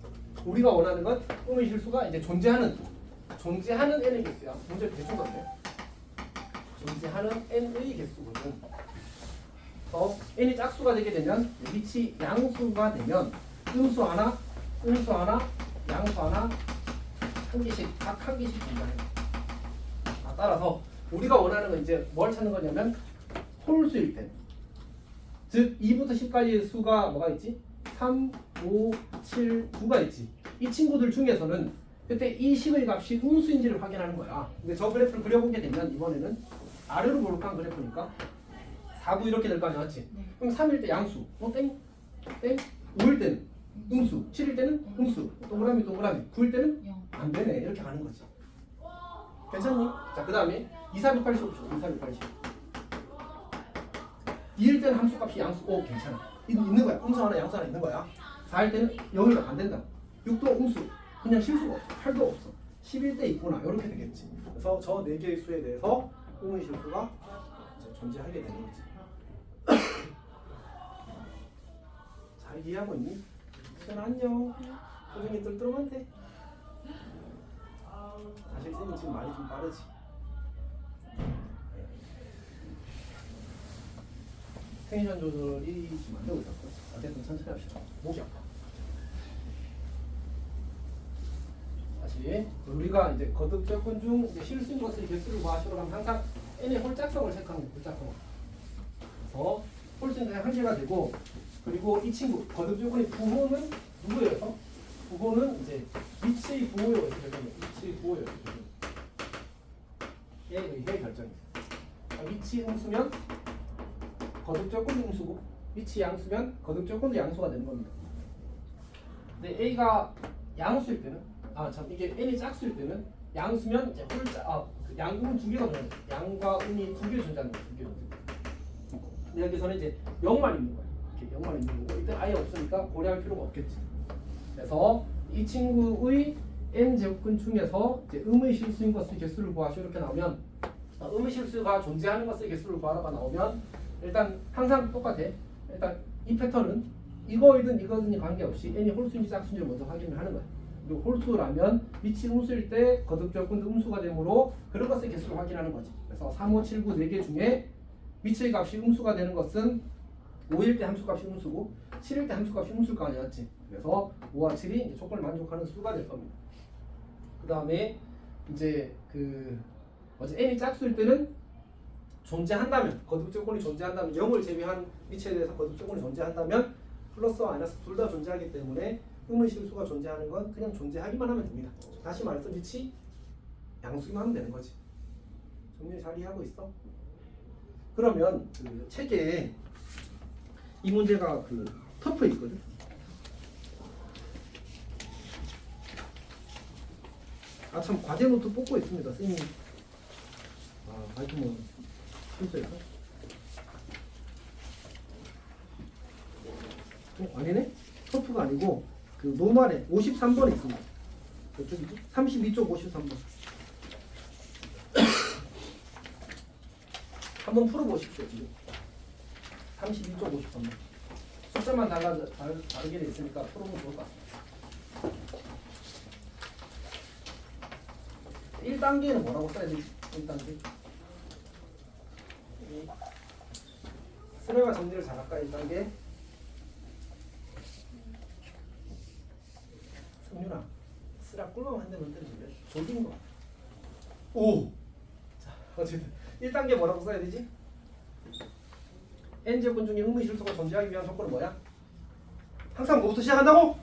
우리가 원하는 건 음의 실수가 이제 존재하는 n의 개수야. 문제 대충 건데. 존재하는 n의 개수거든. n이 짝수가 되게 되면 밑이 양수가 되면 음수 하나, 양수 하나 한 개씩 각 한 개씩 존재해. 각 자, 따라서 우리가 원하는 건 이제 뭘 찾는 거냐면 홀수일 때. 즉 2부터 10까지의 수가 뭐가 있지? 3, 5, 7, 9가 있지. 이 친구들 중에서는 그때 이 식의 값이 음수인지를 확인하는 거야. 근데 저 그래프를 그려보게 되면 이번에는 아래로 몰록한 그래프니까 4, 9 이렇게 될 거 아니야, 맞지? 네. 그럼 3일 때 양수, 땡, 땡, 5일 때는 음수, 7일 때는 음수, 동그라미, 9일 때는 0. 안 되네. 이렇게 가는 거지. 괜찮니? 자, 그 다음에 2, 3, 6, 8, 15, 2, 3, 6, 8, 15. 2일 때는 함수값이 양수, 괜찮아. 있는 거야. 음수 하나, 양수 하나 있는 거야. 4일 때는 0이가 안 된다. 6도 음수, 그냥 실수가 없어. 8도 없어. 11대 있구나. 이렇게 되겠지. 그래서 저 4개의 수에 대해서 음의 실수가 이제 존재하게 되는 거지. 잘 이해하고 있니? 그럼 안녕. 소중히 뜰뜰하면 돼. 사실 쌤이 지금 말이 좀 빠르지. 텐션 조절이 지금 안 되고 있었어. 어쨌든 천천히 합시다. 목이 아파. 다시 우리가 이제 거듭 접근 중 이제 실수인 것의 개수를 구하시러 가면 항상 n의 홀짝성을 체크하는 거예요. 홀짝성. 그래서 홀수는 한 개가 되고 그리고 이 친구 거듭 조건의 부호는 누구예요? 부호는 이제 위치의 부호요. 위치의 부호요. 에 의해 결정이에요. 위치 음수면 거듭 조건도 음수고 위치 양수면 거듭 조건도 양수가 되는 겁니다. 근데 a가 양수일 때는 이게 n이 짝수일 때는 양수면 이제 양음은 두 개가 존재해요. 양과 음이 두 개 존재하는 거예요. 두 개 존재. 근데 여기서는 이제 0만 있는 거예요. 이렇게 0만 있는 거고 이때 아예 없으니까 고려할 필요가 없겠지. 그래서 이 친구의 n 제곱근 중에서 이제 음의 실수인 것의 개수를 구하시오 이렇게 나오면 음의 실수가 존재하는 것의 개수를 구하라가 나오면 일단 항상 똑같아. 일단 이 패턴은 이거이든 이거든이 관계없이 n이 홀수인지 짝수인지를 먼저 확인을 하는 거야. 그리고 홀수라면 위치 음수일 때 거듭 조건도 음수가 되므로 그런 것의 개수를 확인하는 거지. 그래서 3, 5, 7, 9 4개 중에 위치의 값이 음수가 되는 것은 5일 때 함수값이 음수고 7일 때 함수값이 음수일 거 아니었지. 그래서 5와 7이 이제 조건을 만족하는 수가 될 겁니다. 그 다음에 이제 n이 짝수일 때는 존재한다면 거듭 조건이 존재한다면 0을 제외한 위치에 대해서 거듭 조건이 존재한다면 플러스와 마이너스 둘 다 존재하기 때문에 음의 실수가 존재하는 건 그냥 존재하기만 하면 됩니다. 다시 말해서 위치 양수기만 하면 되는 거지. 정리 잘 이해하고 있어? 그러면 그 책에 이 문제가 터프에 있거든. 참 과제 노트 뽑고 있습니다. 선생님. 하여튼 실수해서. 아니네? 터프가 아니고 노말에 53번에 있습니다. 이쪽이지? 32쪽 53번. 한번 풀어보십시오. 지금 32쪽 53번. 숫자만 다르게 돼 있으니까 풀어보면 좋을 것 같습니다. 1단계는 뭐라고 써야 되지? 1단계. 쓰레가 정리를 잘할까? 1단계. 성윤아, 쓰라 꿀밤 한 대만 때려줄래? 졸린 거 같아. 오! 자, 어쨌든 1단계 뭐라고 써야 되지? n제곱근 중에 음의 실수가 존재하기 위한 조건은 뭐야? 항상 뭐부터 시작한다고?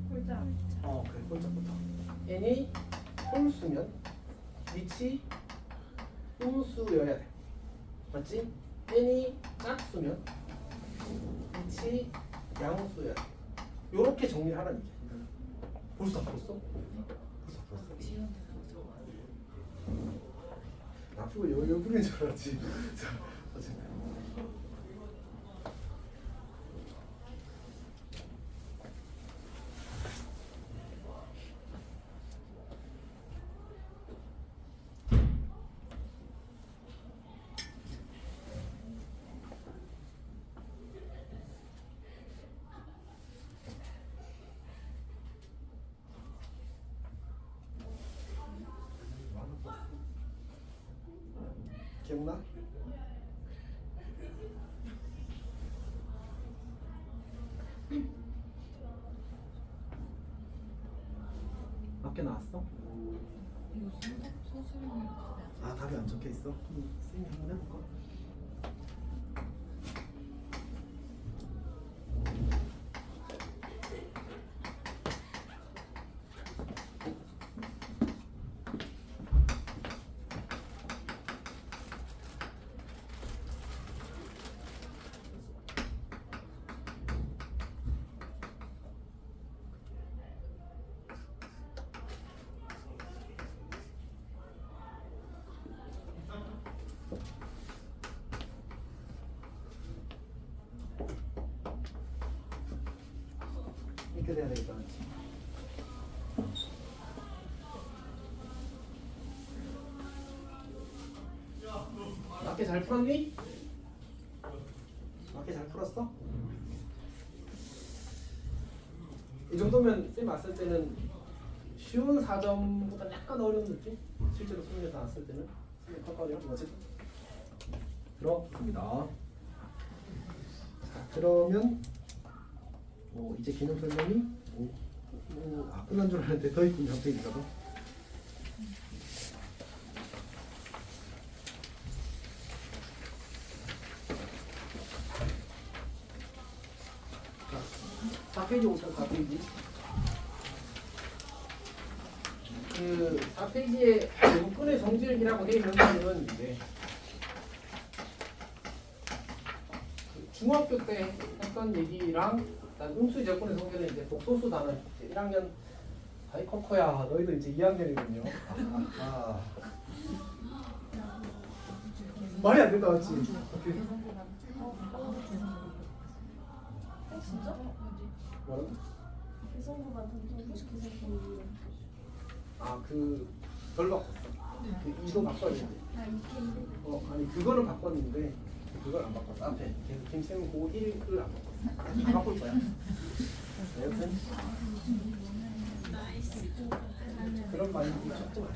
홀짝. 그래, 홀짝부터. n이 홀수면 위치 음수여야 돼. 맞지? n이 짝수면 위치 양수여야 돼. 요렇게 정리를 하라는 얘기야. 벌써 다 풀었어? 벌써 풀었어? 나 풀고 요 부분인 줄 알았지. 자, 어쨌든. 기억나? 몇 개 나왔어? 이거 소수령이 아 답이 안 적혀 있어? 쌤이 한번 해볼까? 이렇게 돼야 되겠다. 그렇지? 맞게 잘 풀었니? 맞게 잘 풀었어? 이 정도면 쌤 왔을 때는 쉬운 4점보다 약간 어려운 느낌? 실제로 수능에서 나왔을 때는 쌤의 평가원이랑 뭐지? 그렇습니다. 자 그러면 이제 개념 설명이 끝난 줄 알았는데 더 있군요. 앞에 있다가. 자, 4페이지 오세요. 4페이지. 그 4페이지에 요건의 성질이라고 되어 있는 거는 이제 중학교 때 했던 얘기랑 음수 조건의 성질은 이제 독소수 단어 이제 1학년 아이 커커야 너희도 이제 2학년이군요. 말이 안 된다 맞지? 진짜? 뭐라고? 개성구만 던져서 개성구. 그걸 바꿨어. 그 이도 바꿔야 돼. 아 이케인데. 아니 그거는 바꿨는데 그걸 안 바꿨어. 앞에 김쌤은 고 1을 안 바꿨어. 다 바꿀 거야. 여튼 그런 말이 조금 많죠.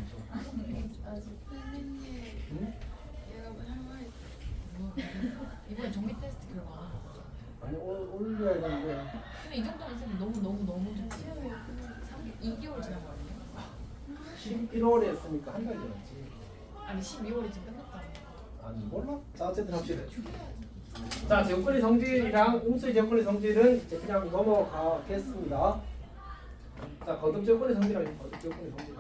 응? 이번에 정리 테스트 결과. 아니 올려야 되는데 근데 이 정도면 쌤 너무 좀 시험이 2개월 지난 거 아니에요? 11월에 했으니까 한 달 지났지. 아니 12월이 지금 끝났잖아. 아니 몰라? 자 어쨌든 합시다. 자 제곱근의 성질이랑 음수의 제곱근의 성질은 이제 그냥 넘어가겠습니다. 자 거듭 제곱근의 성질이랑 거듭 제곱근의 성질.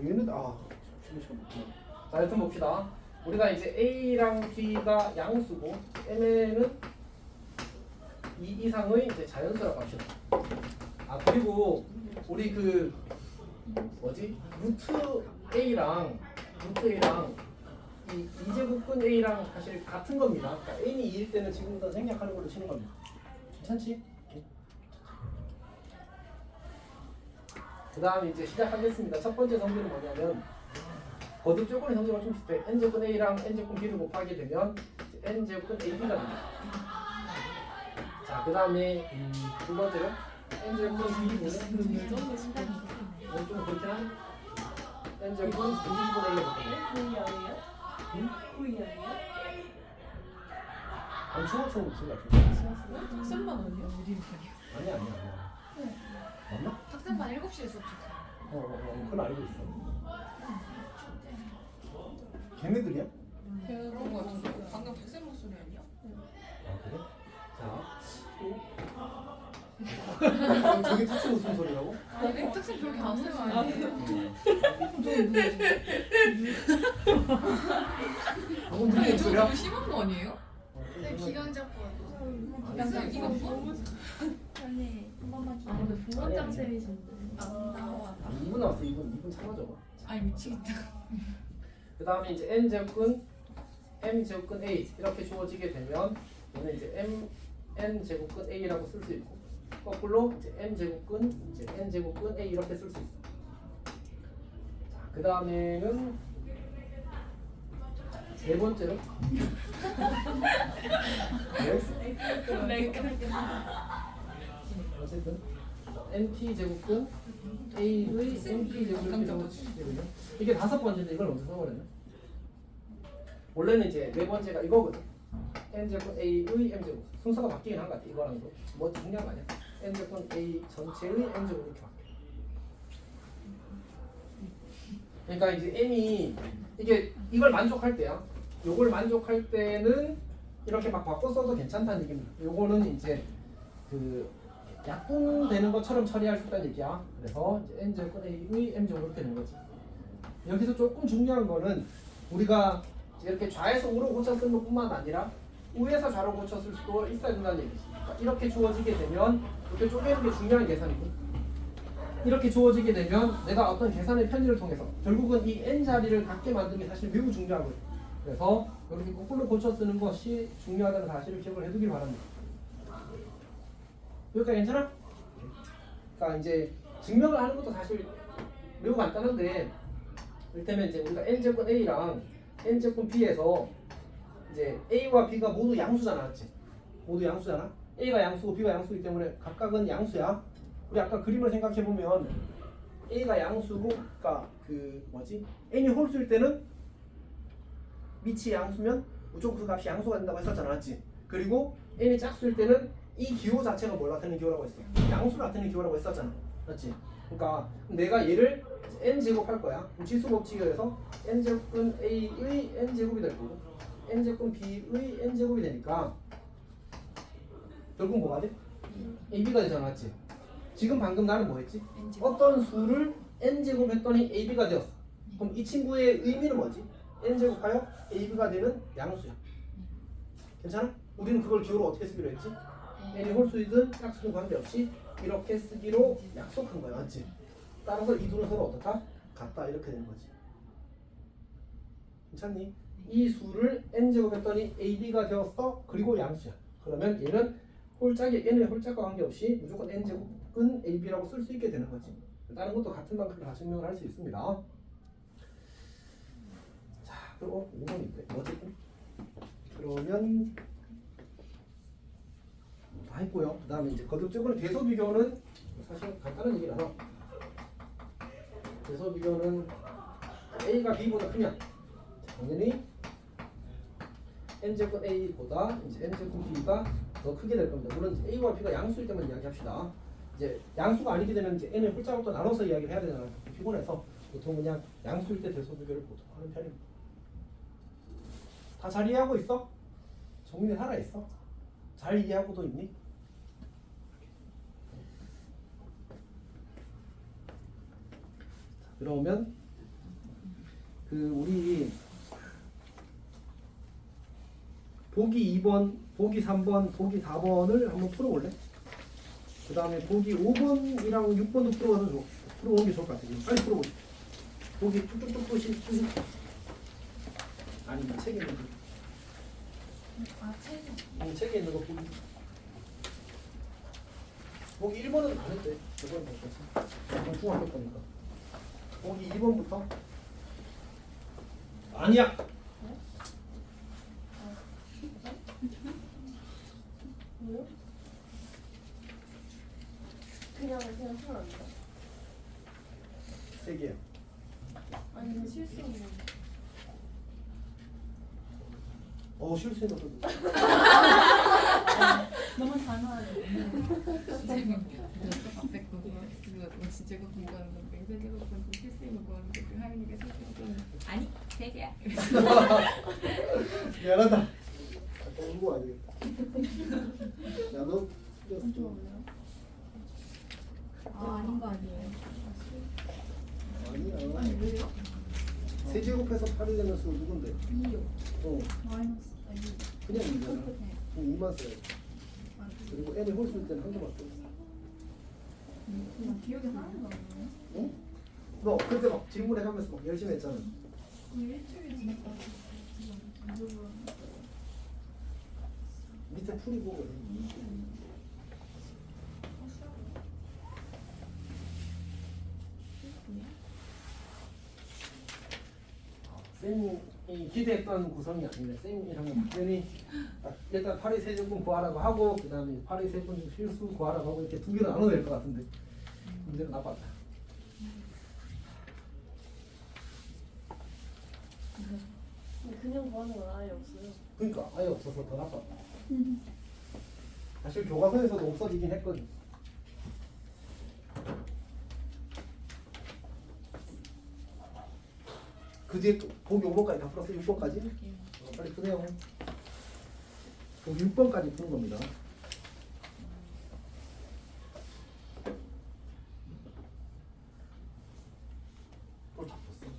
얘는 자 여튼 봅시다. 우리가 이제 A랑 B가 양수고 M에는 2 이상의 이제 자연수라고 합시다. 그리고 우리 그 루트 A랑 이 2제곱근 A랑 사실 같은 겁니다. 그러니까 N이 2일 때는 지금부터 생략하는 걸로 치는 겁니다. 괜찮지? 그 다음에 이제 시작하겠습니다. 첫 번째 성질은 뭐냐면 거듭 조건의 성질과 좀 비슷해. n제곱근 A랑 n제곱근 B를 곱하게 되면 n제곱근 AB가 됩니다. 자, 그 다음에 두 번째로 n제곱근 B분의 좀 그렇긴 한데 n제곱근 B분의 A가 됩니다. 구이 아니에요? 응? 구이 아니에요? 아니 중학생 목소리 같은데? 학생반 아니에요? 어디 이렇게 아니야. 맞나? 학생반 7시에 수업 시작해요. 그건 알고 있어. 걔네들이야? 그런 거 같은데 방금 백쌤 목소리 아니야? 그래? 자 저게 특수 무슨 소리라고? 아니 특쌤 그렇게 안 쓰는 거 아니에요? 방금 무슨 소리야? 이거 심한 거 아니에요? 기강 잡고 쌤 이거 뭐? 아니 한 번만 기다려. 근데 부원장 쌤이신데. 안 나와. 2분 나왔어. 2분 참아줘봐. 아니 미치겠다. 그 다음에 이제 n제곱근 m제곱근 a 이렇게 주어지게 되면 얘는 이제 n제곱근 a라고 쓸 수 있고 거꾸로 이제 m제곱근 이제 n제곱근 a 이렇게 쓸 수 있어. 자, 그 다음에는 세 번째로 어쨌든 np 제곱근 a의 np 제곱근 이게 다섯 번째인데 이걸 언제 써버렸냐? 원래는 이제 네 번째가 이거거든. n제곱 a의 m제곱 순서가 바뀌긴 한 것 같아. 이거랑도 뭐 중요한 거 아니야? n제곱 a 전체의 m제곱 이렇게 바뀌어. 그러니까 이제 m이 이게 이걸 만족할 때야. 요걸 만족할 때는 이렇게 막 바꿔 써도 괜찮다는 얘기입니다. 요거는 이제 그 약분되는 것처럼 처리할 수 있다는 얘기야. 그래서 이제 n제곱 a의 m제곱 이렇게 되는 거지. 여기서 조금 중요한 거는 우리가 이렇게 좌에서 우로 고쳐 쓰는 것뿐만 아니라 우에서 좌로 고쳐 쓸 수도 있어야 된다는 얘기지. 그러니까 이렇게 주어지게 되면 이렇게 쪼개는 게 중요한 계산이고, 이렇게 주어지게 되면 내가 어떤 계산의 편의를 통해서 결국은 이 n 자리를 갖게 만드는 게 사실 매우 중요하거든요. 그래서 이렇게 거꾸로 고쳐 쓰는 것이 중요하다는 사실을 기억을 해두길 바랍니다. 여기까지 괜찮아? 그러니까 이제 증명을 하는 것도 사실 매우 간단한데, 이를테면 이제 우리가 n제곱 a랑 n제곱 b에서 이제 a와 b가 모두 양수잖아, 맞지? 모두 양수잖아. a가 양수고 b가 양수이기 때문에 각각은 양수야. 우리 아까 그림을 생각해 보면 a가 양수고, 그러니까 그 뭐지? n이 홀수일 때는 밑이 양수면 무조건 그 값이 양수가 된다고 했었잖아, 맞지? 그리고 n이 짝수일 때는 이 기호 자체가 뭘 나타내는 기호라고 했어? 양수를 나타내는 기호라고 했었잖아, 맞지? 그러니까 내가 얘를 n제곱 할 거야. 그럼 지수 법칙에 의해서 n제곱은 a의 n제곱이 될 거고 n제곱은 b의 n제곱이 되니까 결국 뭐가 돼? ab가 되잖아, 맞지? 지금 방금 나는 뭐 했지? 어떤 수를 n제곱 했더니 ab가 되었어. 그럼 이 친구의 의미는 뭐지? n제곱하여 ab가 되는 양수야. 괜찮아? 우리는 그걸 기호로 어떻게 쓰기로 했지? n이 홀수이든 짝수든 관계없이 이렇게 쓰기로 약속한 거야, 맞지? 따라서 이 둘은 서로 어떻다? 같다, 이렇게 되는 거지. 괜찮니? 이 수를 n제곱 했더니 ab가 되었어. 그리고 양수야. 그러면 얘는 홀짝이 n의 홀짝과 관계없이 무조건 n제곱은 ab라고 쓸 수 있게 되는 거지. 다른 것도 같은 방식으로 다 증명을 할 수 있습니다. 자, 그리고 5번 있고요. 뭐지? 그러면 다 했고요. 그 다음에 이제 거듭적으로 대소 비교는 사실 간단한 얘기라서, 대소 비교는 a가 b보다 크면 당연히 n제곱 a보다 이제 n제곱 b가 더 크게 될 겁니다. 물론 이제 a와 b가 양수일 때만 이야기합시다. 이제 양수가 아니게 되면 이제 n을 홀짝부터 나눠서 이야기를 해야 되잖아요. 피곤해서 보통 그냥 양수일 때 대소 비교를 보통 하는 편입니다. 다 잘 이해하고 있어? 정민이 살아 있어? 잘 이해하고도 있니? 그러면 그 우리 보기 2번, 보기 3번, 보기 4번을 한번 풀어볼래? 그 다음에 보기 5번이랑 6번도 풀어보는 게 좋을 것 같아. 빨리 풀어보자. 보기 뚝뚝뚝 푸시. 아니, 책에 있는 거. 아, 책이. 책에 있는 거 보기. 보기 1번은 안 했대. 저번에 봤지. 중학교 거니까. 보기 2번부터. 아니야. 뭐요? 그냥 풀면 안 돼. 3개야. 아니 근데 실수한 실수했나 보다. 너무 단호하게. 앞에 그거 진짜 그거 공부하는 건데 맹세제곱 공부 실수인 거 하는데 그 하윤이가 실수했더니 아니 3개야. 미안하다. 아까 공부 안 되겠다. 야, 너 틀렸어. 아, 아닌 거 아니에요? 아니야. 아니, 왜요? 세제곱해서 8이 되는 수는 누군데? 2요. 마이너스. 아니, 그냥 2잖아. 네. 그럼 2만 써야 돼. 그리고 n이 홀수일 때는 한 개밖에 없어. 그냥 기억이 하나도 안 나요. 응? 너 그때 막 질문해가면서 막 열심히 했잖아. 일주일 지났다. 밑에 풀이 보고. 쌤이 기대했던 구성이 아니네. 쌤이랑 박쌤이 일단 8의 세제곱 구하라고 하고, 그 다음에 8의 세제곱 실수 구하라고 하고, 이렇게 두 개로 나눠야 될 것 같은데 문제가 나빴다. 그냥 구하는 건 아예 없어요. 그러니까 아예 없어서 더 나빠. 사실 교과서에서도 없어지긴 했거든. 그 뒤에 또 보기 5번까지 다 풀었어. 6번까지. 빨리 푸네요. 그럼 6번까지 푸는 겁니다. 또 다 풀었어.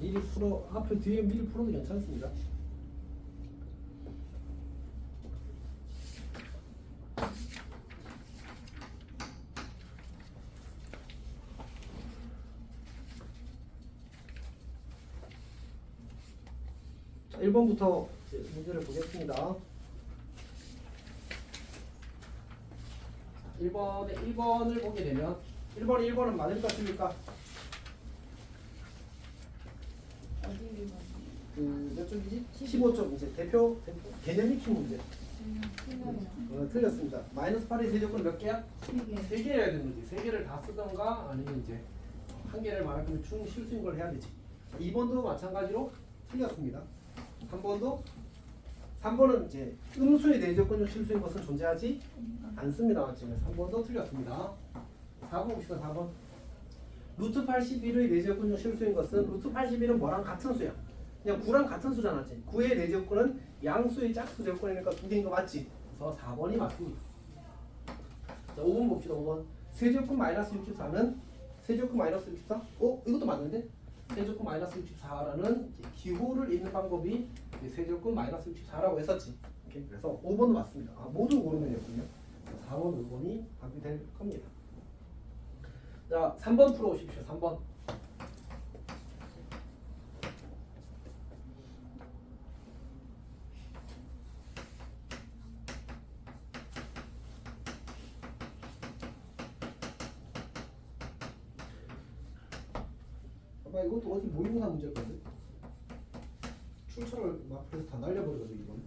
미리 풀어 앞에 뒤에 미리 풀어도 괜찮습니다. 자, 1번부터 문제를 보겠습니다. 1번을 보게 되면 1번은 많을까 틀릴까? 몇 쪽이지? 15쪽 이제 대표 개념 익힌 문제. 틀렸습니다. 마이너스 8의 세제곱은 몇 개야? 3개 해야 되는 거지. 3개를 다 쓰던가 아니면 이제 한 개를 말할 거면 중 실수인 걸 해야 되지. 2번도 마찬가지로 틀렸습니다. 3번은 이제 음수의 내조건중 실수인 것은 존재하지 않습니다. 지금 3번도 틀렸습니다. 4번 봅시다. 4번. 루트 81의 내제곱근 중 실수인 것은 루트 81은 뭐랑 같은 수야? 그냥 9랑 같은 수잖아. 9의 내제곱근은 양수의 짝수 제곱근이니까 2개인 거 맞지? 그래서 4번이 맞습니다. 자, 5번 봅시다. 5번. 세제곱 마이너스 64는 세제곱 마이너스 64? 이것도 맞는데? 세제곱 마이너스 64라는 기호를 읽는 방법이 세제곱 마이너스 64라고 했었지. 오케이? 그래서 5번도 맞습니다. 모두 고르면이었군요. 4번, 5번이 답이 될 겁니다. 자, 3번 풀어오십시오. 3번. 봐봐, 이것도 어디 모의고사 문제거든. 출처를 막 그래서 다 날려버리거든 이건.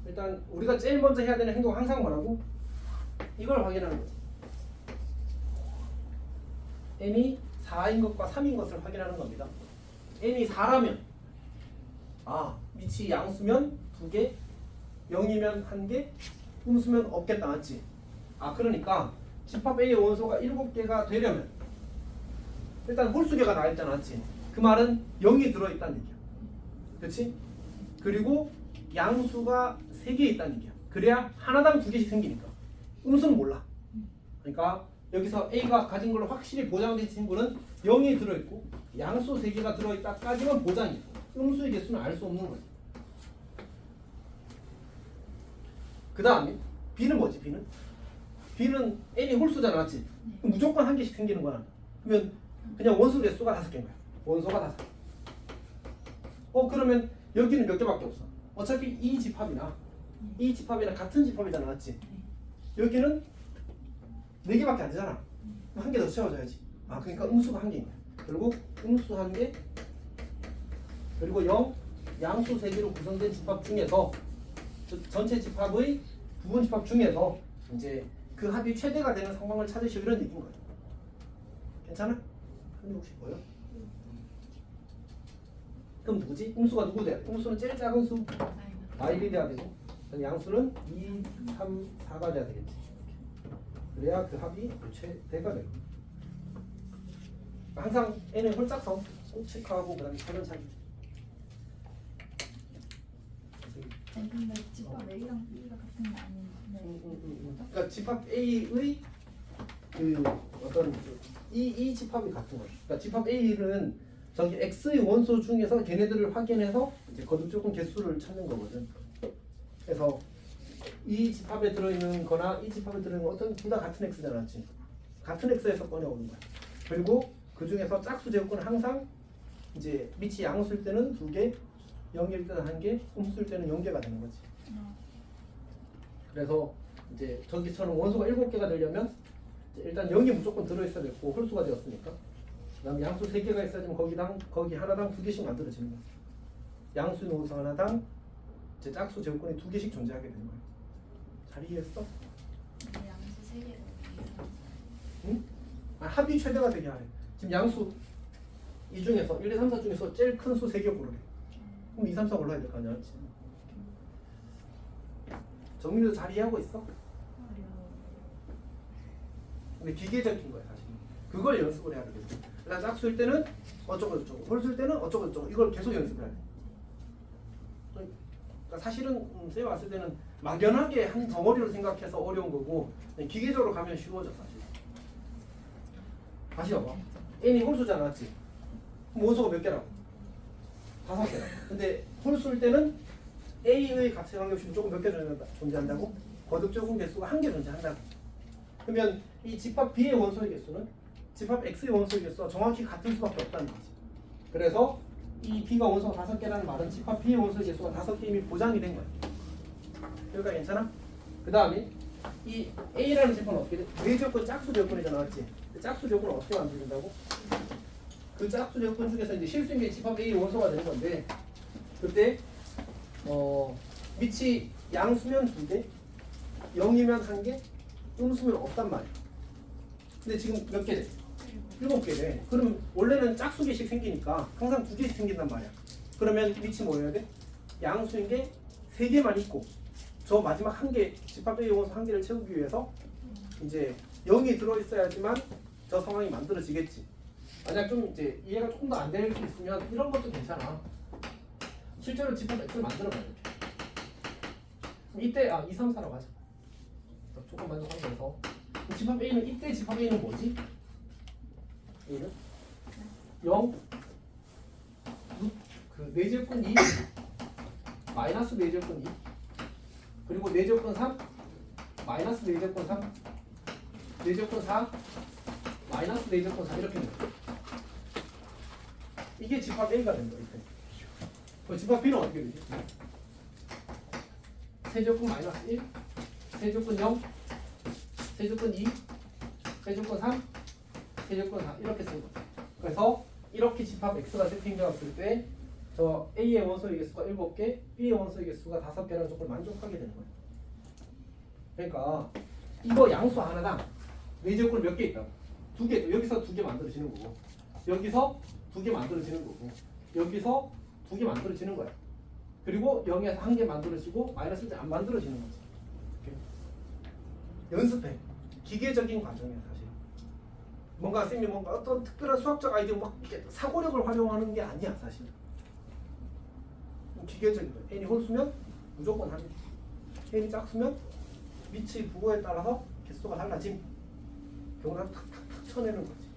일단 우리가 제일 먼저 해야 되는 행동은 항상 뭐라고? 이걸 확인하는 거지. n이 4인 것과 3인 것을 확인하는 겁니다. n이 4라면 밑이 양수면 2개, 0이면 1개, 음수면 없겠다. 맞지? 그러니까 집합 A의 원소가 7개가 되려면 일단 홀수개가 나와있잖아. 맞지? 그 말은 0이 들어있다는 얘기야. 그렇지? 그리고 양수가 3개 있다는 얘기야. 그래야 하나당 2개씩 생기니까. 음수는 몰라. 그러니까 여기서 A가 가진 걸로 확실히 보장된 친구는 0이 들어있고 양수 3개가 들어있다까지만 보장이고 음수의 개수는 알 수 없는 거지. 그 다음에 B는 뭐지? B는 N이 홀수잖아. 맞지? 그럼 무조건 1개씩 생기는 거야. 그러면 그냥 원소 개수가 5개인 거야. 원소가 5. 그러면 여기는 몇 개밖에 없어. 어차피 이 집합이나 같은 집합이잖아. 맞지? 여기는 4개밖에 안 되잖아. 1개 더 채워줘야지. 그러니까 음수가 1개인 거야. 결국 음수 1개, 그리고 0 양수 3개로 구성된 집합 중에서 전체 집합의 부분 집합 중에서 이제 그 합이 최대가 되는 상황을 찾으시오 이런 얘기인 거예요. 괜찮아? 근데 혹시 뭐요? 그럼 누구지? 음수가 누구 돼야 돼? 음수는 제일 작은 수 y이 돼야 되고 양수는 2, 3, 4가 돼야 되겠지. 그래야 그 합이 최대가 되고. 항상 n의 홀짝성 꼭 체크하고 그 다음에 차근차근. 아니 근데 집합 A랑 B가 같은 게 아닌데. 그러니까 집합 A의 그 어떤 이 집합이 같은 거예요. 그러니까 집합 A는 저기 X의 원소 중에서 걔네들을 확인해서 이제 거듭 조건 개수를 찾는 거거든. 그래서 이 집합에 들어있는 거나 이 집합에 들어있는 거 어떤 둘 다 같은 X잖아, 맞지? 같은 X에서 꺼내오는 거야. 그리고 그 중에서 짝수 제곱근은 항상 이제 밑이 양수일 때는 2개, 0일 때는 1개, 음수일 때는 0개가 되는 거지. 그래서 이제 저기처럼 원소가 7개가 되려면 일단 0이 무조건 들어있어야 됐고 홀수가 되었으니까 그 다음에 양수 3개가 있어야지만 거기 하나당 2개씩 만들어지는 거지. 양수인 원소 하나당 이제 짝수 제곱근이 2개씩 존재하게 되는 거야. 잘 이해했어? 양수 3개로. 응? 합이 최대가 되게 하래. 지금 양수 이 중에서 1, 2, 3, 4 중에서 제일 큰 수 3개 고르래. 그럼 2, 3, 4 골라야 될 거 아니야? 정민이도 잘 이해하고 있어? 근데 기계적인 거야 사실. 그걸 연습을 해야 되겠어. 일단 짝수일 때는 어쩌고 저쩌고, 홀수일 때는 어쩌고 저쩌고 이걸 계속 연습해야 돼. 그러니까 사실은 쌤이 왔을 때는 막연하게 한 덩어리로 생각해서 어려운 거고 기계적으로 가면 쉬워져 사실. 다시 봐봐. n이 홀수잖아, 맞지? 그럼 원소가 몇 개라고? 5개라고. 근데 홀수일 때는 a의 값에 관계없이 무조건 몇 개 존재한다고? 거듭 적은 개수가 1개 존재한다고. 그러면 이 집합 b의 원소의 개수는 집합 x의 원소의 개수와 정확히 같은 수밖에 없다는 거지. 그래서 이 b가 원소가 5개라는 말은 집합 b의 원소의 개수가 5개 이미 보장이 된 거야. 여기가 괜찮아? 그 다음에 이 a라는 집합은 어떻게 돼? 외조건 짝수 조건이잖아, 맞지? 그 짝수 조건을 어떻게 만들어준다고? 그 짝수 조건 중에서 이제 실수인 집합 a 원소가 되는 건데 그때 밑이 양수면 2개, 0이면 1개, 음수면 없단 말이야. 근데 지금 몇 개 돼? 7개 돼. 그럼 원래는 짝수 개씩 생기니까 항상 2개씩 생긴단 말이야. 그러면 밑이 뭐여야 돼? 양수인 게 3개만 있고 저 마지막 1개, 집합 A 원소 1개를 채우기 위해서 이제 0이 들어있어야지만 저 상황이 만들어지겠지. 만약 좀 이제 이해가 조금 더 안 될 수 있으면 이런 것도 괜찮아. 실제로 집합 X를 만들어봐야 돼. 이때 2, 3, 4라고 하자. 조금만 더 상대해서 집합 A는 이때 집합 A는 뭐지? A는 0 그 4제곱근 2 마이너스 4제곱근 2 그리고 4제곱근 3 마이너스 4제곱근 3 4제곱근 4 마이너스 4제곱근 4 이렇게 됩니다. 이게 집합 A가 된 거야. 이때. 그럼 집합 B는 어떻게 되지? 세제곱근 마이너스 1 세제곱근 0 세제곱근 2 세제곱근 3 세제곱근 4 이렇게 쓴 거죠. 그래서 이렇게 집합 X가 세팅되었을 때 저 A의 원소의 개수가 7개, B의 원소의 개수가 5개라는 조건을 만족하게 되는 거예요. 그러니까 이거 양수 하나당 외제곱근 몇 개 있다고? 2개, 여기서 2개 만들어지는 거고 여기서 2개 만들어지는 거고 여기서 2개 만들어지는 거야. 그리고 0에서 1개 만들어지고 마이너스 1대 안 만들어지는 거지. 이렇게. 연습해. 기계적인 과정이야 사실. 뭔가 쌤이 뭔가 어떤 특별한 수학적 아이디어 막 이렇게 사고력을 활용하는 게 아니야 사실. 기계적인 거야. n이 홀수면 무조건 합니다. n이 짝수면 밑의 부호에 따라서 개수가 달라짐. 경우를 탁탁탁 쳐내는 거지.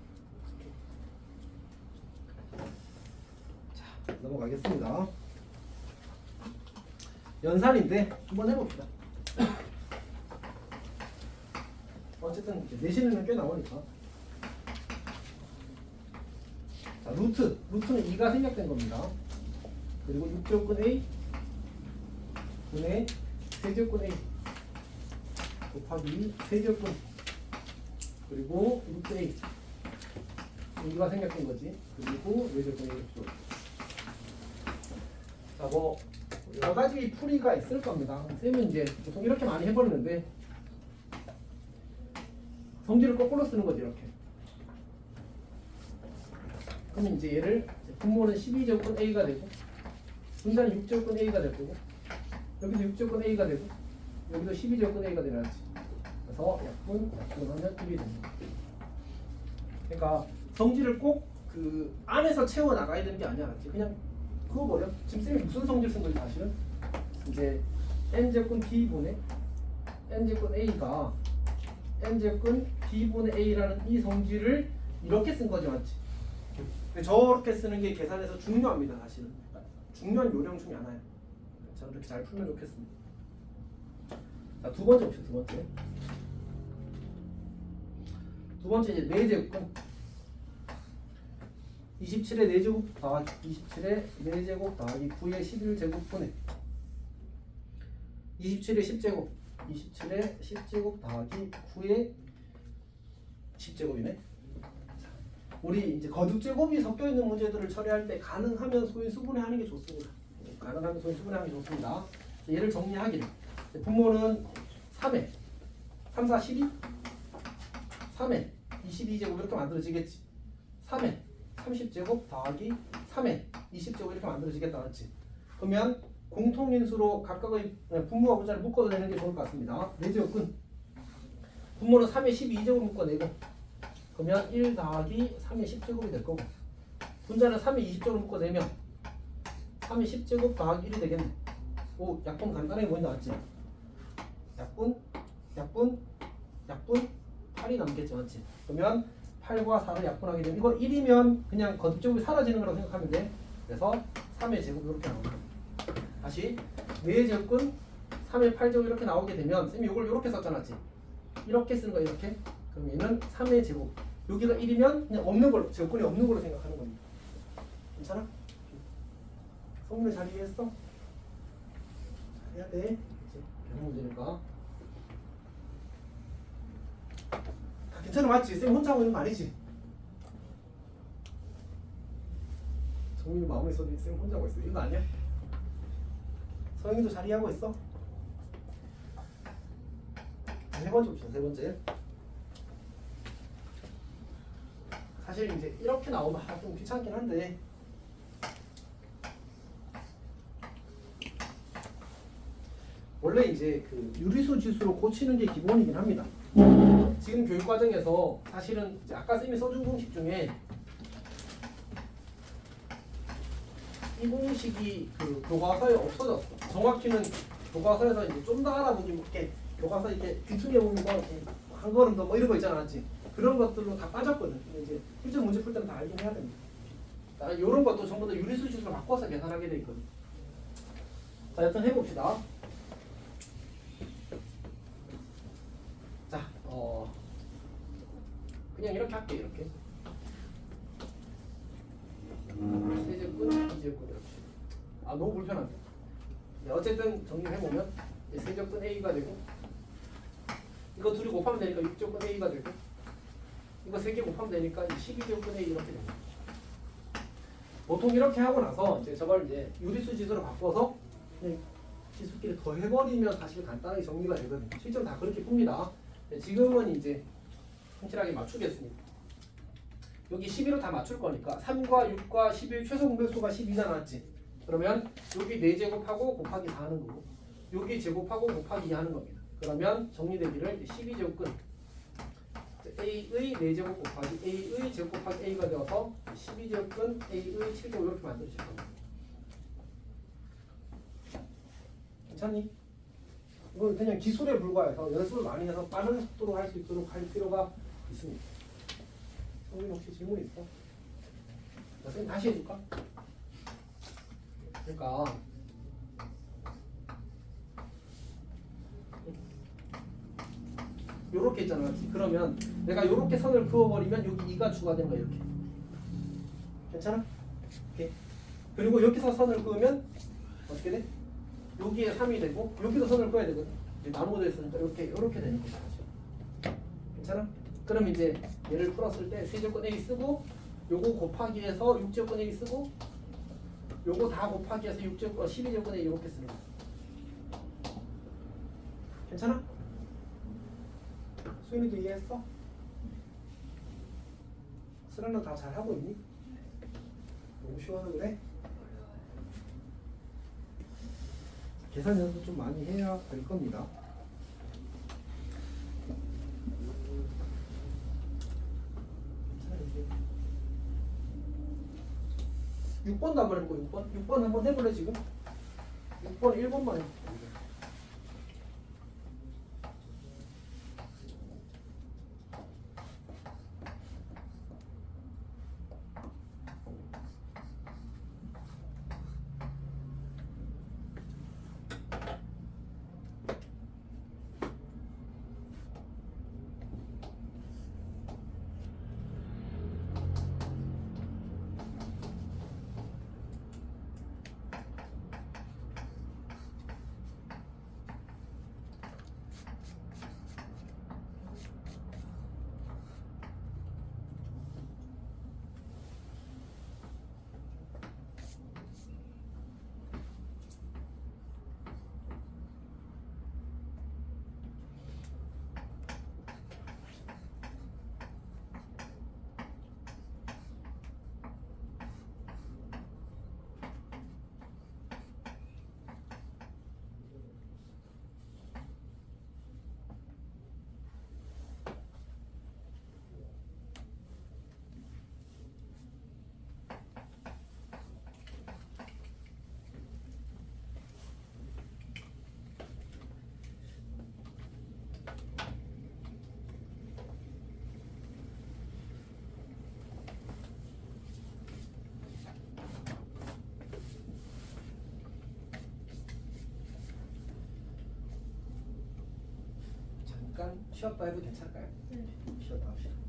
자, 넘어가겠습니다. 연산인데 한번 해봅시다. 어쨌든 내신에는 꽤 나오니까. 자, 루트는 2가 생략된 겁니다. 그리고 6제곱근 A 분의 세제곱근 A 곱하기 세제곱근 그리고 루트 A 2가 생략된 거지. 그리고 외제곱근 A 자, 뭐 여러 가지 풀이가 있을 겁니다. 쌤은 이제 보통 이렇게 많이 해버리는데 성질을 거꾸로 쓰는 거지 이렇게. 그러면 이제 얘를 분모는 12제곱근 a가 되고 분자는 6제곱근 a가 될 거고 여기도 6제곱근 a가 되고 여기도 12제곱근 a가 되겠지. 그래서 약분하면 1이 됩니다. 그러니까 성질을 꼭 그 안에서 채워 나가야 되는 게 아니야. 그냥 그거 뭐야? 지금 쌤이 무슨 성질 쓴 거지 사실은? 이제 n제곱근 b분의 n제곱근 a가 n제곱근 b분의 a라는 이 성질을 이렇게 쓴 거지 맞지? 저렇게 쓰는 게 계산에서 중요합니다 사실은. 중요한 요령 중에 하나예요. 자, 이렇게 잘 풀면 좋겠습니다. 자, 두 번째 봅시다. 두 번째 이제 4제곱근 27의 4제곱 더하기 27의 4제곱 더하기 9의 11제곱분의 27의 10제곱 27의 10제곱 더하기 9의 10제곱이네. 우리 이제 거듭제곱이 섞여 있는 문제들을 처리할 때 가능하면 소인수분해 하는 게 좋습니다. 가능하면 소인수분해 하는 게 좋습니다. 얘를 정리하기를 분모는 3회 3, 4, 12 3회 22제곱 이렇게 만들어지겠지. 3회 30제곱 더하기 3회 20제곱 이렇게 만들어지겠다 맞지? 그러면 공통인수로 각각의 분모와 분자를 묶어도 되는 게 좋을 것 같습니다. 4제곱근 분모는 3회 12제곱 묶어내고 그러면 1 더하기 3의 10제곱이 될 거고 분자는 3의 20제곱 묶어내면 3의 10제곱 더하기 1이 되겠네. 오, 약분 간단하게 보인다 맞지? 약분 8이 남겠지 맞지? 그러면 8과 4를 약분하게 되면 이거 1이면 그냥 거듭제곱이 사라지는 거라고 생각하면 돼. 그래서 3의 제곱 이렇게 나옵니다. 다시 4제곱은 3의 8제곱 이렇게 나오게 되면 쌤이 이걸 이렇게 썼잖아. 이렇게 쓰는 거야 이렇게. 그럼 얘는 3의 제곱. 여기가 1이면 그냥 없는 걸로 제곱근이 없는 걸로 생각하는 겁니다. 괜찮아? 성민이 잘 이해했어? 해야 돼. 계산 문제니까. 괜찮아 맞지? 쌤 혼자 하고 있는 거 아니지? 정민이 마음에 있어도 쌤 혼자 하고 있어. 이거 아니야? 서영이도 잘 이해하고 있어? 세 번째 봅시다. 세 번째. 사실 이제 이렇게 나오면 좀 귀찮긴 한데 원래 이제 그 유리수 지수로 고치는 게 기본이긴 합니다. 지금 교육 과정에서 사실은 이제 아까 쌤이 써준 공식 중에 이 공식이 그 교과서에 없어졌어. 정확히는 교과서에서 이제 좀 더 알아보기 이렇게 교과서 이렇게 뒤쪽에 보면 뭐 이렇게 한 걸음 더 뭐 이런 거 있잖아, 맞지? 그런 것들로 다 빠졌거든. 근데 이제 실제 문제 풀 때는 다 알긴 해야 됩니다. 이런 것도 전부 다 유리수 지수로 바꿔서 계산하게 돼 있거든. 자, 여튼 해봅시다. 자, 그냥 이렇게 할게 이렇게. 세제곱, 이제곱 이렇게. 아 너무 불편한데. 어쨌든 정리해보면 세제곱 a가 되고 이거 둘이 곱하면 되니까 6제곱 a가 되고 이거 3개 곱하면 되니까 12제곱 a 이렇게 됩니다. 보통 이렇게 하고 나서 이제 저걸 이제 유리수 지수로 바꿔서 그냥 지수끼리 더 해버리면 사실 간단하게 정리가 되거든요. 실제로 다 그렇게 풉니다. 지금은 이제 확실하게 맞추겠습니다. 여기 12로 다 맞출 거니까 3과 6과 12 최소 공백수가 12가 나왔지. 그러면 여기 4제곱하고 곱하기 4 하는 거고 여기 제곱하고 곱하기 2 하는 겁니다. 그러면 정리되기를 12제곱근 a의 4제곱 곱하기 a의 제곱 곱하기 a가 되어서 12제곱근 a의 7제곱 이렇게 만들어질 겁니다. 괜찮니? 이건 그냥 기술에 불과해서 연습을 많이 해서 빠른 속도로 할 수 있도록 할 필요가 있습니다. 성민 혹시 질문 있어? 선생님 다시 해줄까? 그러니까 요렇게 있잖아. 그러면 내가 요렇게 선을 그어버리면 여기 2가 추가된 거야 이렇게. 괜찮아? 오케이. 그리고 여기서 선을 그으면 어떻게 돼? 여기에 3이 되고 여기도 선을 그어야 되거든. 이제 나누어져 있으니까 이렇게 되는 거야. 괜찮아? 그럼 이제 얘를 풀었을 때 세제곱 a 쓰고 요거 곱하기 해서 6제곱 a 쓰고 요거 다 곱하기 해서 6제곱 12제곱분의 1 이렇게 쓰는 거야. 괜찮아? 수인이도 이해했어? 수련은 다 잘하고 있니? 너무 쉬워서 그래? 계산 연습 좀 많이 해야 될 겁니다. 괜찮아, 이제. 6번도 한번 해보고 6번 한번 해볼래 지금? 6번 1번만 해. 잠깐 쉬었다 해도 괜찮을까요? 네. 쉬었다 합시다.